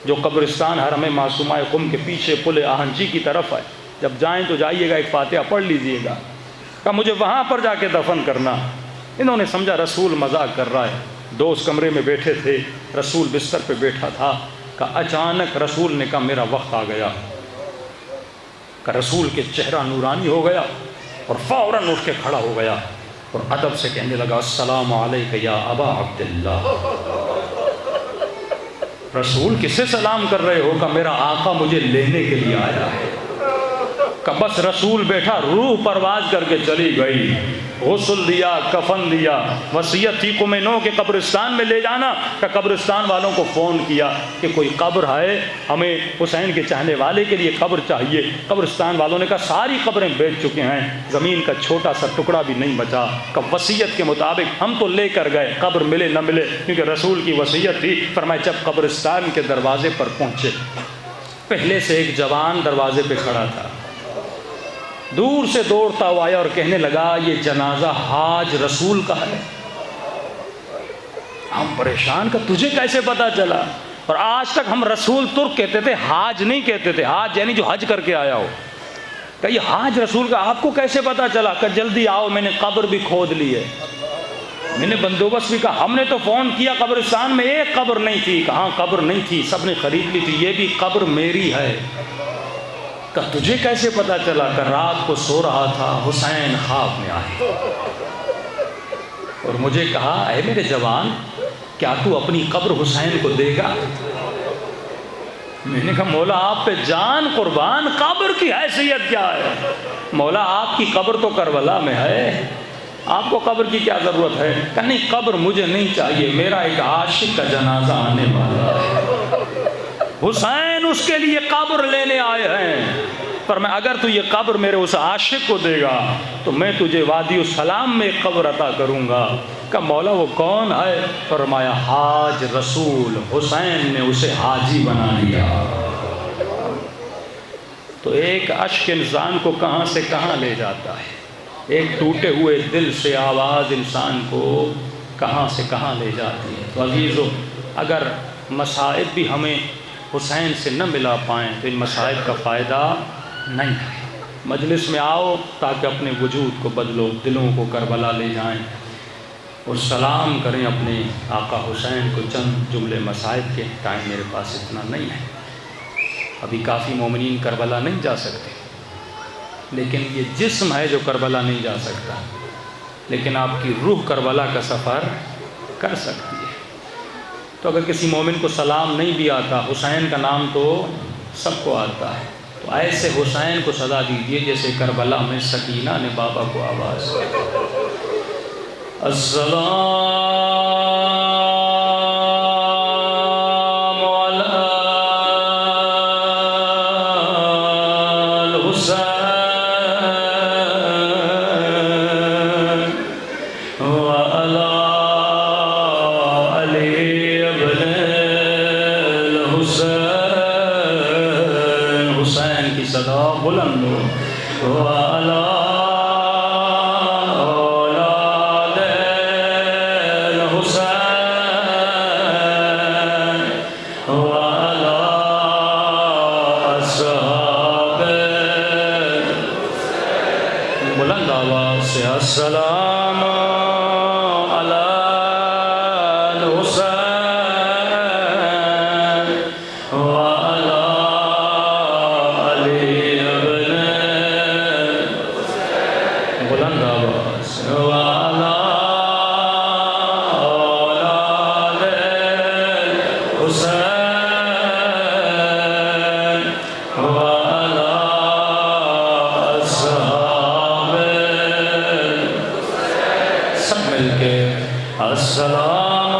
جو قبرستان حرم معصومہ قم کے پیچھے پل آہنچی کی طرف ہے، جب جائیں تو جائیے گا ایک فاتحہ پڑھ لیجئے گا، کہ مجھے وہاں پر جا کے دفن کرنا۔ انہوں نے سمجھا رسول مذاق کر رہا ہے، دوست کمرے میں بیٹھے تھے، رسول بستر پہ بیٹھا تھا، کہ اچانک رسول نے کہا میرا وقت آ گیا، کہ رسول کے چہرہ نورانی ہو گیا اور فوراً اٹھ کے کھڑا ہو گیا اور ادب سے کہنے لگا السلام علیک یا ابا عبداللہ۔ رسول کسے سلام کر رہے ہو؟ کہ میرا آقا مجھے لینے کے لیے آیا ہے۔ کہ بس رسول بیٹھا، روح پرواز کر کے چلی گئی، غسل دیا، کفن دیا، وصیت تھی قم نو کے قبرستان میں لے جانا۔ کہ قبرستان والوں کو فون کیا کہ کوئی قبر ہے، ہمیں حسین کے چاہنے والے کے لیے قبر چاہیے۔ قبرستان والوں نے کہا ساری قبریں بیچ چکے ہیں، زمین کا چھوٹا سا ٹکڑا بھی نہیں بچا۔ کہ وصیت کے مطابق ہم تو لے کر گئے، قبر ملے نہ ملے، کیونکہ رسول کی وصیت تھی۔ فرمایا جب قبرستان کے دروازے پر پہنچے، پہلے سے ایک جوان دروازے پہ کھڑا تھا، دور سے دوڑتا ہوا آیا اور کہنے لگا یہ جنازہ حاج رسول کا ہے۔ ہم پریشان کہ تجھے کیسے پتا چلا؟ اور آج تک ہم رسول ترک کہتے تھے، حاج نہیں کہتے تھے۔ حاج یعنی جو حج کر کے آیا ہو۔ کہ یہ حاج رسول کا آپ کو کیسے پتا چلا؟ کہ جلدی آؤ، میں نے قبر بھی کھود لی ہے، میں نے بندوبست بھی کہا۔ ہم نے تو فون کیا، قبرستان میں ایک قبر نہیں تھی۔ کہاں قبر نہیں تھی، سب نے خرید لی تھی، یہ بھی قبر میری ہے۔ کہ تجھے کیسے پتا چلا؟ کہ رات کو سو رہا تھا، حسین خواب میں آئے اور مجھے کہا اے میرے جوان، کیا تو اپنی قبر حسین کو دے گا؟ میں نے کہا مولا آپ پہ جان قربان، قبر کی حیثیت کیا ہے؟ مولا آپ کی قبر تو کربلا میں ہے، آپ کو قبر کی کیا ضرورت ہے؟ کہ نہیں قبر مجھے نہیں چاہیے، میرا ایک عاشق کا جنازہ آنے والا ہے، حسین اس کے لیے قبر لینے آئے ہیں۔ پر میں اگر تو یہ قبر میرے اس عاشق کو دے گا تو میں تجھے وادی السلام میں ایک قبر عطا کروں گا۔ کہ مولا وہ کون ہے؟ فرمایا حاج رسول، حسین نے اسے حاجی بنا لیا۔ تو ایک اشک انسان کو کہاں سے کہاں لے جاتا ہے، ایک ٹوٹے ہوئے دل سے آواز انسان کو کہاں سے کہاں لے جاتی ہے۔ تو عزیزو، اگر مصائب بھی ہمیں حسین سے نہ ملا پائیں تو ان مصائب کا فائدہ نہیں ہے۔ مجلس میں آؤ تاکہ اپنے وجود کو بدلو، دلوں کو کربلا لے جائیں اور سلام کریں اپنے آقا حسین کو۔ چند جملے مصائب کے، ٹائم میرے پاس اتنا نہیں ہے، ابھی کافی مومنین کربلا نہیں جا سکتے، لیکن یہ جسم ہے جو کربلا نہیں جا سکتا، لیکن آپ کی روح کربلا کا سفر کر سکتی ہے۔ تو اگر کسی مومن کو سلام نہیں بھی آتا، حسین کا نام تو سب کو آتا ہے، تو ایسے حسین کو صدا دیجئے جیسے کربلا میں سکینہ نے بابا کو آواز دی۔ السلام علی الحسین وعلی علی ابن الحسین، حسین کی صدا بلند ہو، وعلی السلام علی الحسین وعلی علی ابن بلند آواز سے، وعلی الحسین وعلی اصحاب، سب مل کے السلام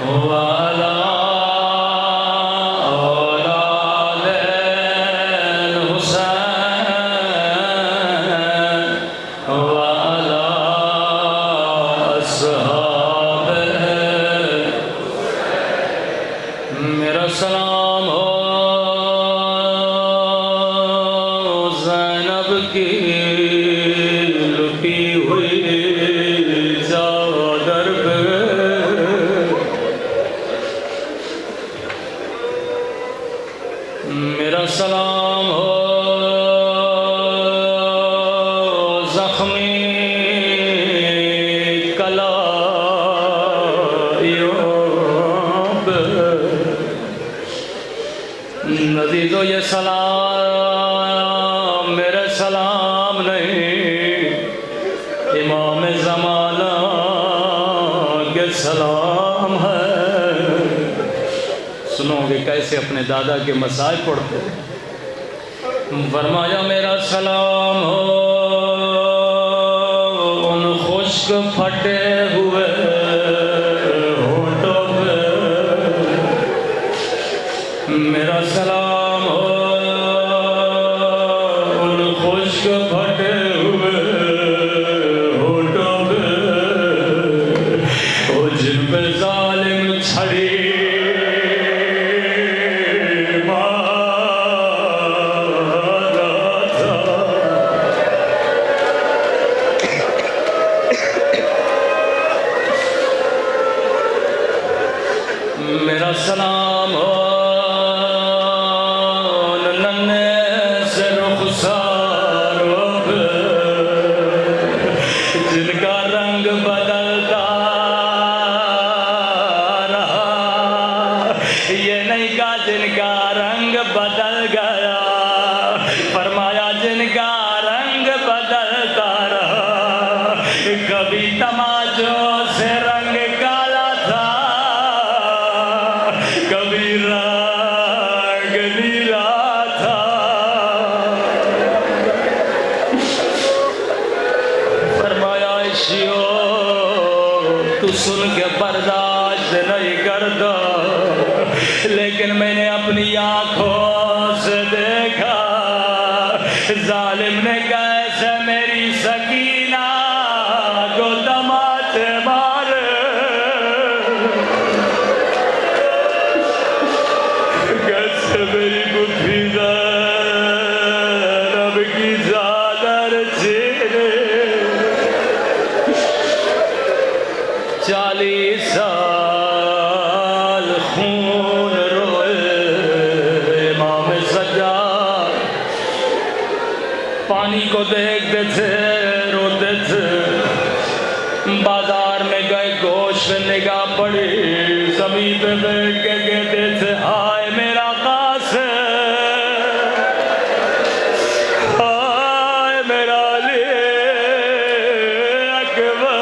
وعلى أولاد الحسين وعلى أصحابه میرا سلام ہو زینب کی لٹی ہوئی چادر پہ میرا سلام ہو زخمی کلائیوں پہ عزیزو یہ سلام میرے سلام نہیں امام زمانہ کے سلام ہے سنو گے کیسے اپنے دادا کے مسائل پڑھتے فرمایا میرا سلام ہو ان خشک پھٹے ہوئے ہونٹوں پہ میرا سلام ہو ان خشک پھٹے ہوئے ہونٹوں پہ او جن پہ ظالم چھڑی میرا سلام ہو ننھے سے رخساروں پہ جن کا رنگ بدلتا رہا یہ نہیں کہا جن کا رنگ بدل گیا فرمایا جن کا رنگ بدلتا رہا کبھی تماچوں سے رنگ کالا تھا کبھی رنگ نیلا تھا فرمایا عشیو تو سن کے برداشت نہیں کرتا لیکن میں نے اپنی آنکھوں سے دیکھا ظالم نے کیسے میری سکینہ کو تماچے مارے کیسے میری بکھی زینب کی چادر چھینے 40 سال خون روئے امام سجاد پانی کو دیکھتے تھے روتے تھے بازار میں گئے گوشت پہ نگاہ پڑی زمین پہ بیٹھ کے کہتے تھے ہائے میرا قاسم ہائے میرا علی اکبر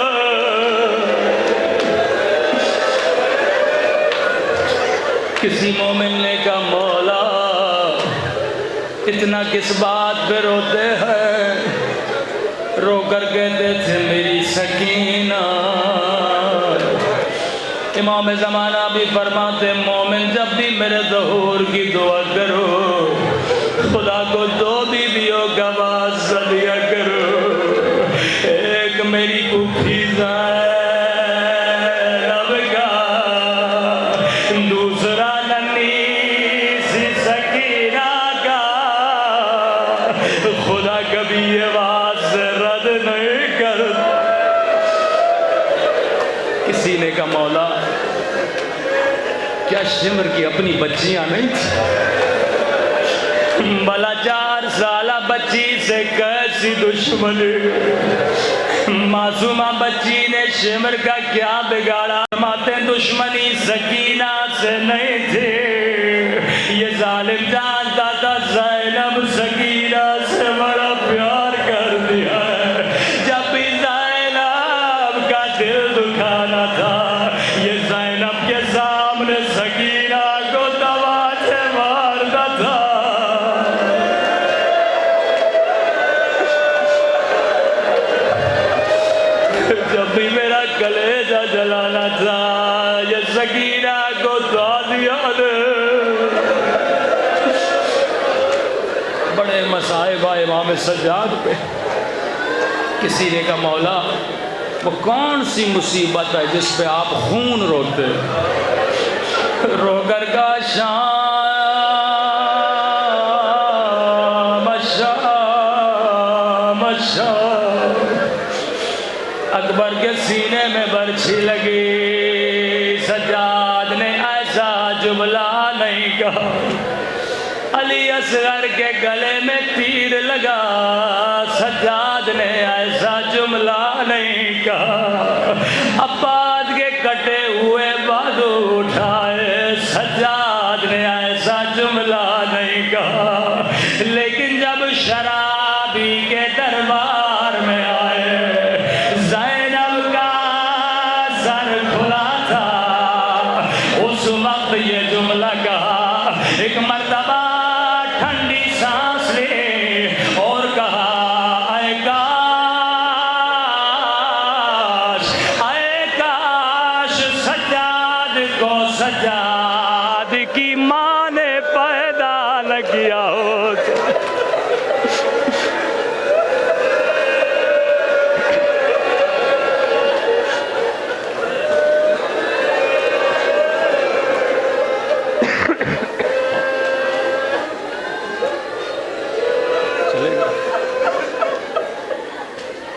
کسی مومن نے کہا مولا اتنا کس بات پہ روتے ہیں رو کر کہتے تھے میری سکینہ امام زمانہ بھی فرماتے مومن جب بھی میرے ظہور کی دعا کرو خدا کو 2 بیویوں کا واسطہ دیا کرو ایک میری پھوپھی زینب کا دوسرا ننھی سی سکینہ کا خدا کبھی یہ واسطہ رد نہیں کرتا کسی نے کہا مولا کیا شمر کی اپنی بچیاں نہیں تھی بھلا 4 سالہ بچی سے کیسی دشمنی معصومہ بچی نے شمر کا کیا بگاڑا فرماتے دشمنی سکینہ سے نہیں تھی یہ ظالم جانتا تھا زینب سکینہ سے بڑا پیار کر دیا ہے جب بھی زینب کا دل دکھانا تھا یہ زینب کے سامنے سکینہ کو تماچے مارتا تھا جب بھی میرا کلیجہ جلانا تھا یہ سکینہ مدینہ کو تازیان بڑے مصائب آئے امام سجاد پہ. کسی نے کہا مولا وہ کون سی مصیبت ہے جس پہ آپ خون روتے؟ رو کر کا شام شام شام. اکبر کے سینے میں برچھی لگی. سجاد نے ایسا جملہ نہیں کہا. علی اصغر کے گلے میں تیر لگا. سجاد نے ایسا جملہ نہیں کہا. عباس کے کٹے ہوئے بازو اٹھائے. سجاد نے ایسا جملہ نہیں کہا. لیکن جب شرابی کے دربار میں آئے زینب کا سر کھلا تھا. اس وقت یہ جملہ کہا. ایک مرتبہ ٹھنڈی سانس لے اور کہا اے کاش سجاد کو سجاد کی ماں نے پیدا نہ کیا ہوتا.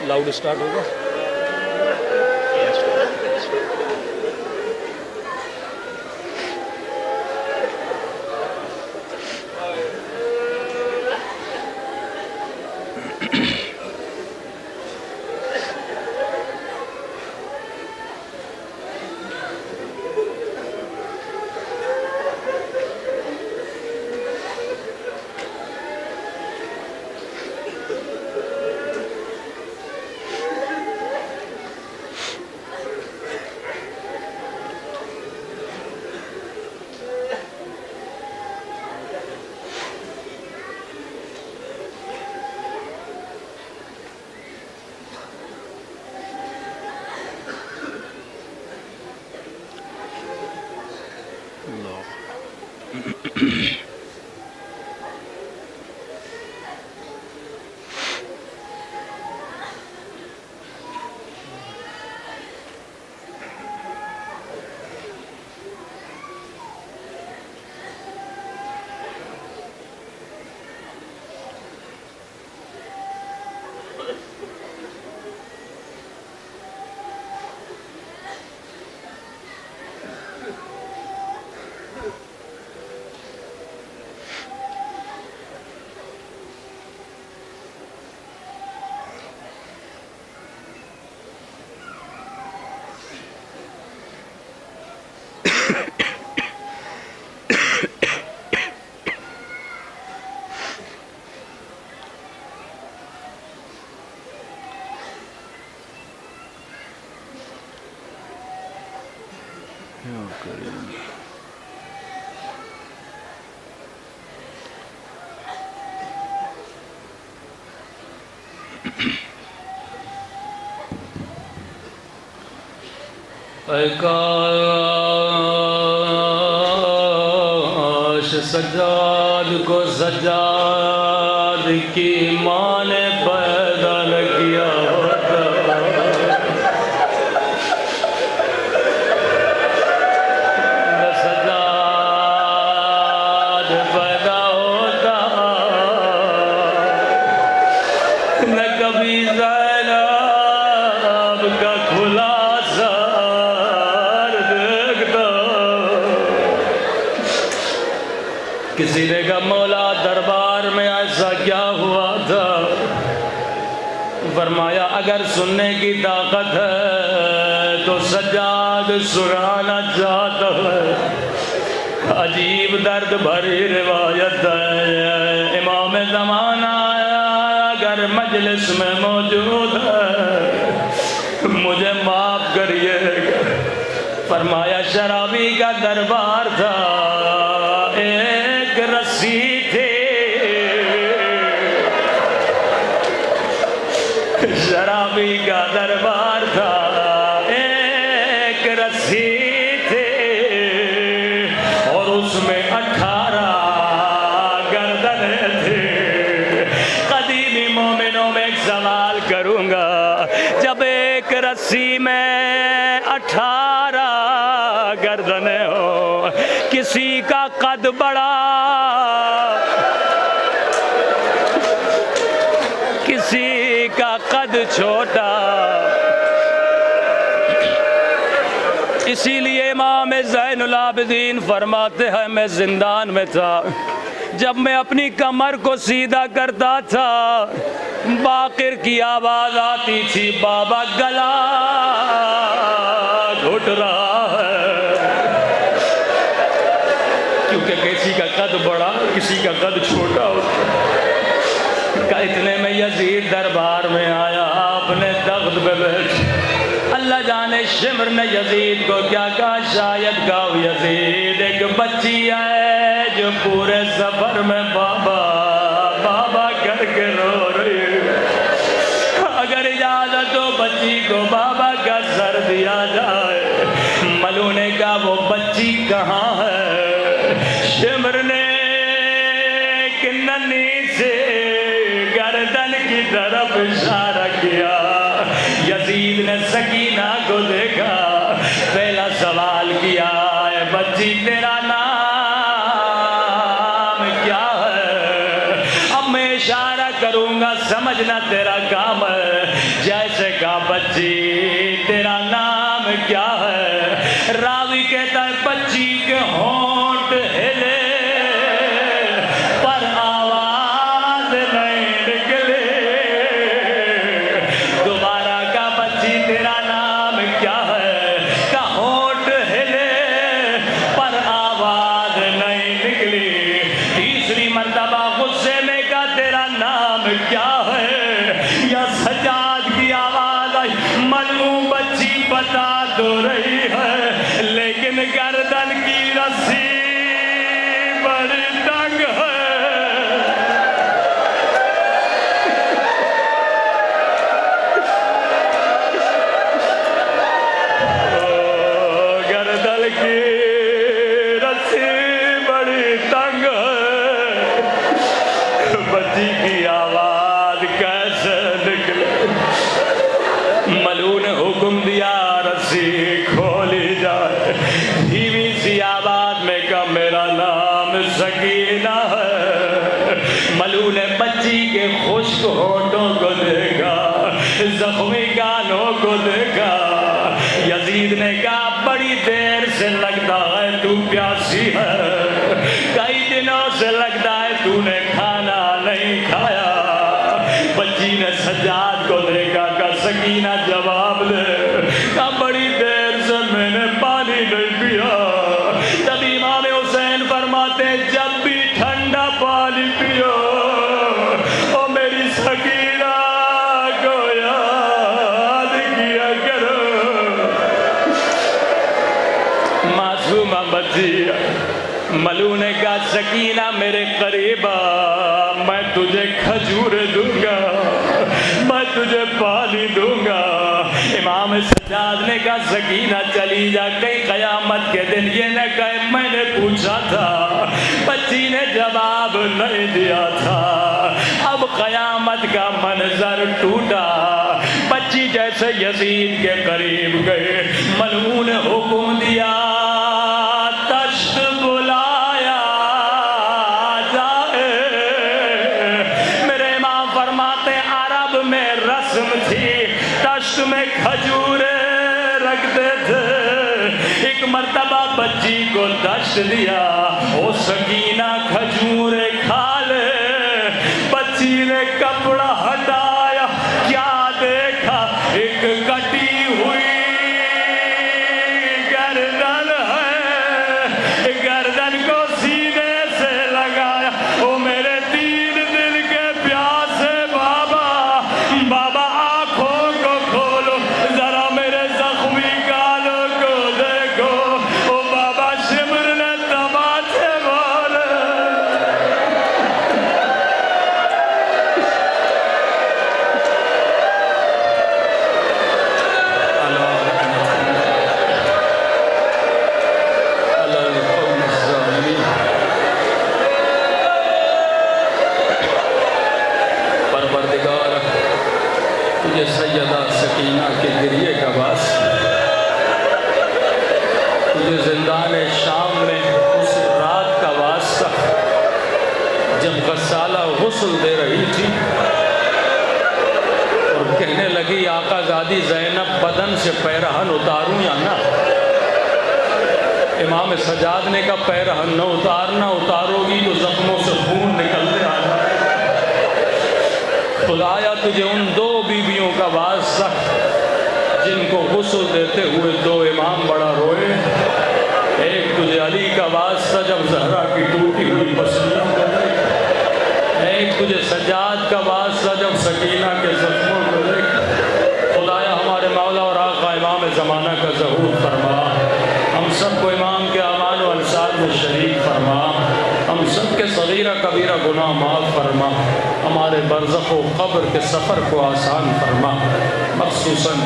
لاؤڈ سٹارٹ ہوگا. اے کاش سجاد کو سجاد کی ماں نے پیدا نہ کیا ہوتا. نہ سجاد پیدا ہوتا نہ کبھی زینب کا کھلا کسی نے کہا مولا دربار میں ایسا کیا ہوا تھا؟ فرمایا اگر سننے کی طاقت ہے تو سجاد سنانا چاہتا ہے. عجیب درد بھری روایت ہے. امام زمانہ اگر مجلس میں موجود ہے مجھے معاف کریے. فرمایا شرابی کا دربار تھا. ایک رسی تھی شرابی کا دربار تھا. ایک رسی تھی 80 میں 18 گردنیں ہو، کسی کا قد بڑا کسی کا قد چھوٹا۔ اسی لیے امام زین العابدین فرماتے ہیں میں زندان میں تھا، جب میں اپنی کمر کو سیدھا کرتا تھا باقر کی آواز آتی تھی، بابا گلا گھٹ رہا ہے، کیونکہ کسی کا قد بڑا کسی کا قد چھوٹا ہوتا۔ اتنے میں یزید دربار میں آیا، آپ نے تخت پہ بیٹھ، اللہ جانے شمر نے یزید کو کیا کہا، شاید کہا یزید ایک بچی ہے جو پورے سفر میں بابا بابا کر کے رو رہی ہے، اگر اجازت ہو بچی کو بابا کا سر دیا جائے۔ ملو نے کہا وہ بچی کہاں ہے؟ شمر نے کننی سے گردن کی طرف اشارہ کیا، یزید نے سکینہ کو دیکھا، پہلا سوال کیا، اے بچی تیرا نام کیا ہے؟ اب میں اشارہ کروں گا سمجھنا تیرا کام ہے۔ جیسے کہا بچی تیرا نام کیا ہے؟ راوی کہتا ہے بچی کے ہونٹ ہلے پر آواز نہیں نکلے۔ دوبارہ کہا بچی تیرا نام کیا ہے؟ کہا ہونٹ ہلے پر آواز نہیں نکلی۔ تیسری مرتبہ غصے میں کہا تیرا نام کیا ہے؟ یا سجاد کی آواز آئی، ملعون بچی بتا تو رہی ہے لیکن گردن کی رسی بڑی تنگ ہے۔ گردن کی رسی بڑی تنگ ہے، بچی کی آواز کیسے نکلے؟ ملعون نے حکم دیا رسی کھولی جائے، دھیمی سی آواز میں کہا میرا نام سکینہ ہے۔ ملعون نے بچی کے خشک ہونٹوں کو دیکھا، زخمی گانوں کو دیکھا۔ یزید نے کہا بڑی دیر سے لگتا ہے تو پیاسی ہے، کئی دنوں سے لگتا ہے تو نے کھانا نہیں کھایا۔ بچی نے سجاد کو دیکھا، کہا سکینہ جواب دے، کہا بڑی دیر سے میں نے پانی نہیں پیا۔ تب امام حسین فرماتے جب بھی ٹھنڈا پانی پیو او میری سکینہ کو یاد کیا کرو۔ معصومہ بچی، ملعون نے کہا سکینہ میرے قریب آ، میں تجھے کھجور دوں گا، میں تجھے پانی دوں گا۔ امام سجاد نے کہا سکینہ چلی جا، کئی قیامت کے دن یہ نہ کہے میں نے پوچھا تھا، بچی نے جواب نہیں دیا تھا۔ اب قیامت کا منظر ٹوٹا، بچی جیسے یزید کے قریب گئے، ملعون نے حکم دیا تشت بلایا جائے۔ میرے امام فرماتے عرب میں رسم تھی، تشت میں کھجوریں رکھتے تھے۔ ایک مرتبہ بچی کو تشت دیا، او سکینہ کھجوریں کھا لے۔ بچی نے کپڑا ہٹایا، کیا دیکھا؟ ایک کٹی ہوئی گردن ہے، گردن کو سینے سے لگایا۔ او میرے 3 دل کے پیاسے بابا، بابا آنکھوں کو کھولو، ذرا میرے زخمی گالوں کو دیکھو۔ او بابا شمر نے تماچے مارے، شہزادی زینب بدن سے پیرہن اتاروں یا نہ؟ امام سجاد نے کہا پیرہن نہ اتارنا، اتارو گی تو زخموں سے خون نکلتے آ جائے۔ خدایا تجھے ان دو بیویوں کا واسطہ جن کو غسل دیتے ہوئے دو امام بڑا روئے، ایک تجھے علی کا واسطہ جب زہرا کی ٹوٹی ہوئی پسلیوں کو دیکھ، ایک تجھے سجاد کا واسطہ جب سکینہ کے زخموں کو دیکھ۔ خدایا ہمارے مولا اور آقا امام زمانہ کا ظہور فرما، ہم سب کو امام کے اعمال و انصار میں شریک فرما، ہم سب کے صغیرہ کبیرہ گناہ معاف فرما، ہمارے برزخ و قبر کے سفر کو آسان فرما۔ مخصوصاً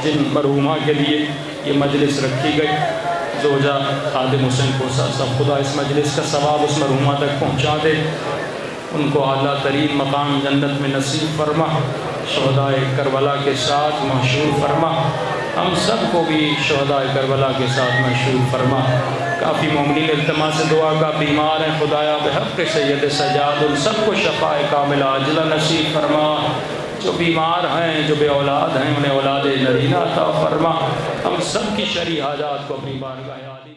جن مرحومہ کے لیے یہ مجلس رکھی گئی، زوجہ خادم حسین کوسہ صاحب، خدا اس مجلس کا ثواب اس مرحومہ تک پہنچا دے، ان کو اعلیٰ ترین مقام جنت میں نصیب فرما، شہدائے کربلا کے ساتھ محشور فرما، ہم سب کو بھی شہدائے کربلا کے ساتھ محشور فرما۔ کافی مومنین التماس دعا کا بیمار ہیں، خدایا بحق سید سجاد ان سب کو شفاء کاملہ عاجلہ نصیب فرما۔ جو بیمار ہیں، جو بے اولاد ہیں، انہیں اولاد نرینہ عطا فرما۔ ہم سب کی شرعی حاجات کو اپنی بارگاہ عالی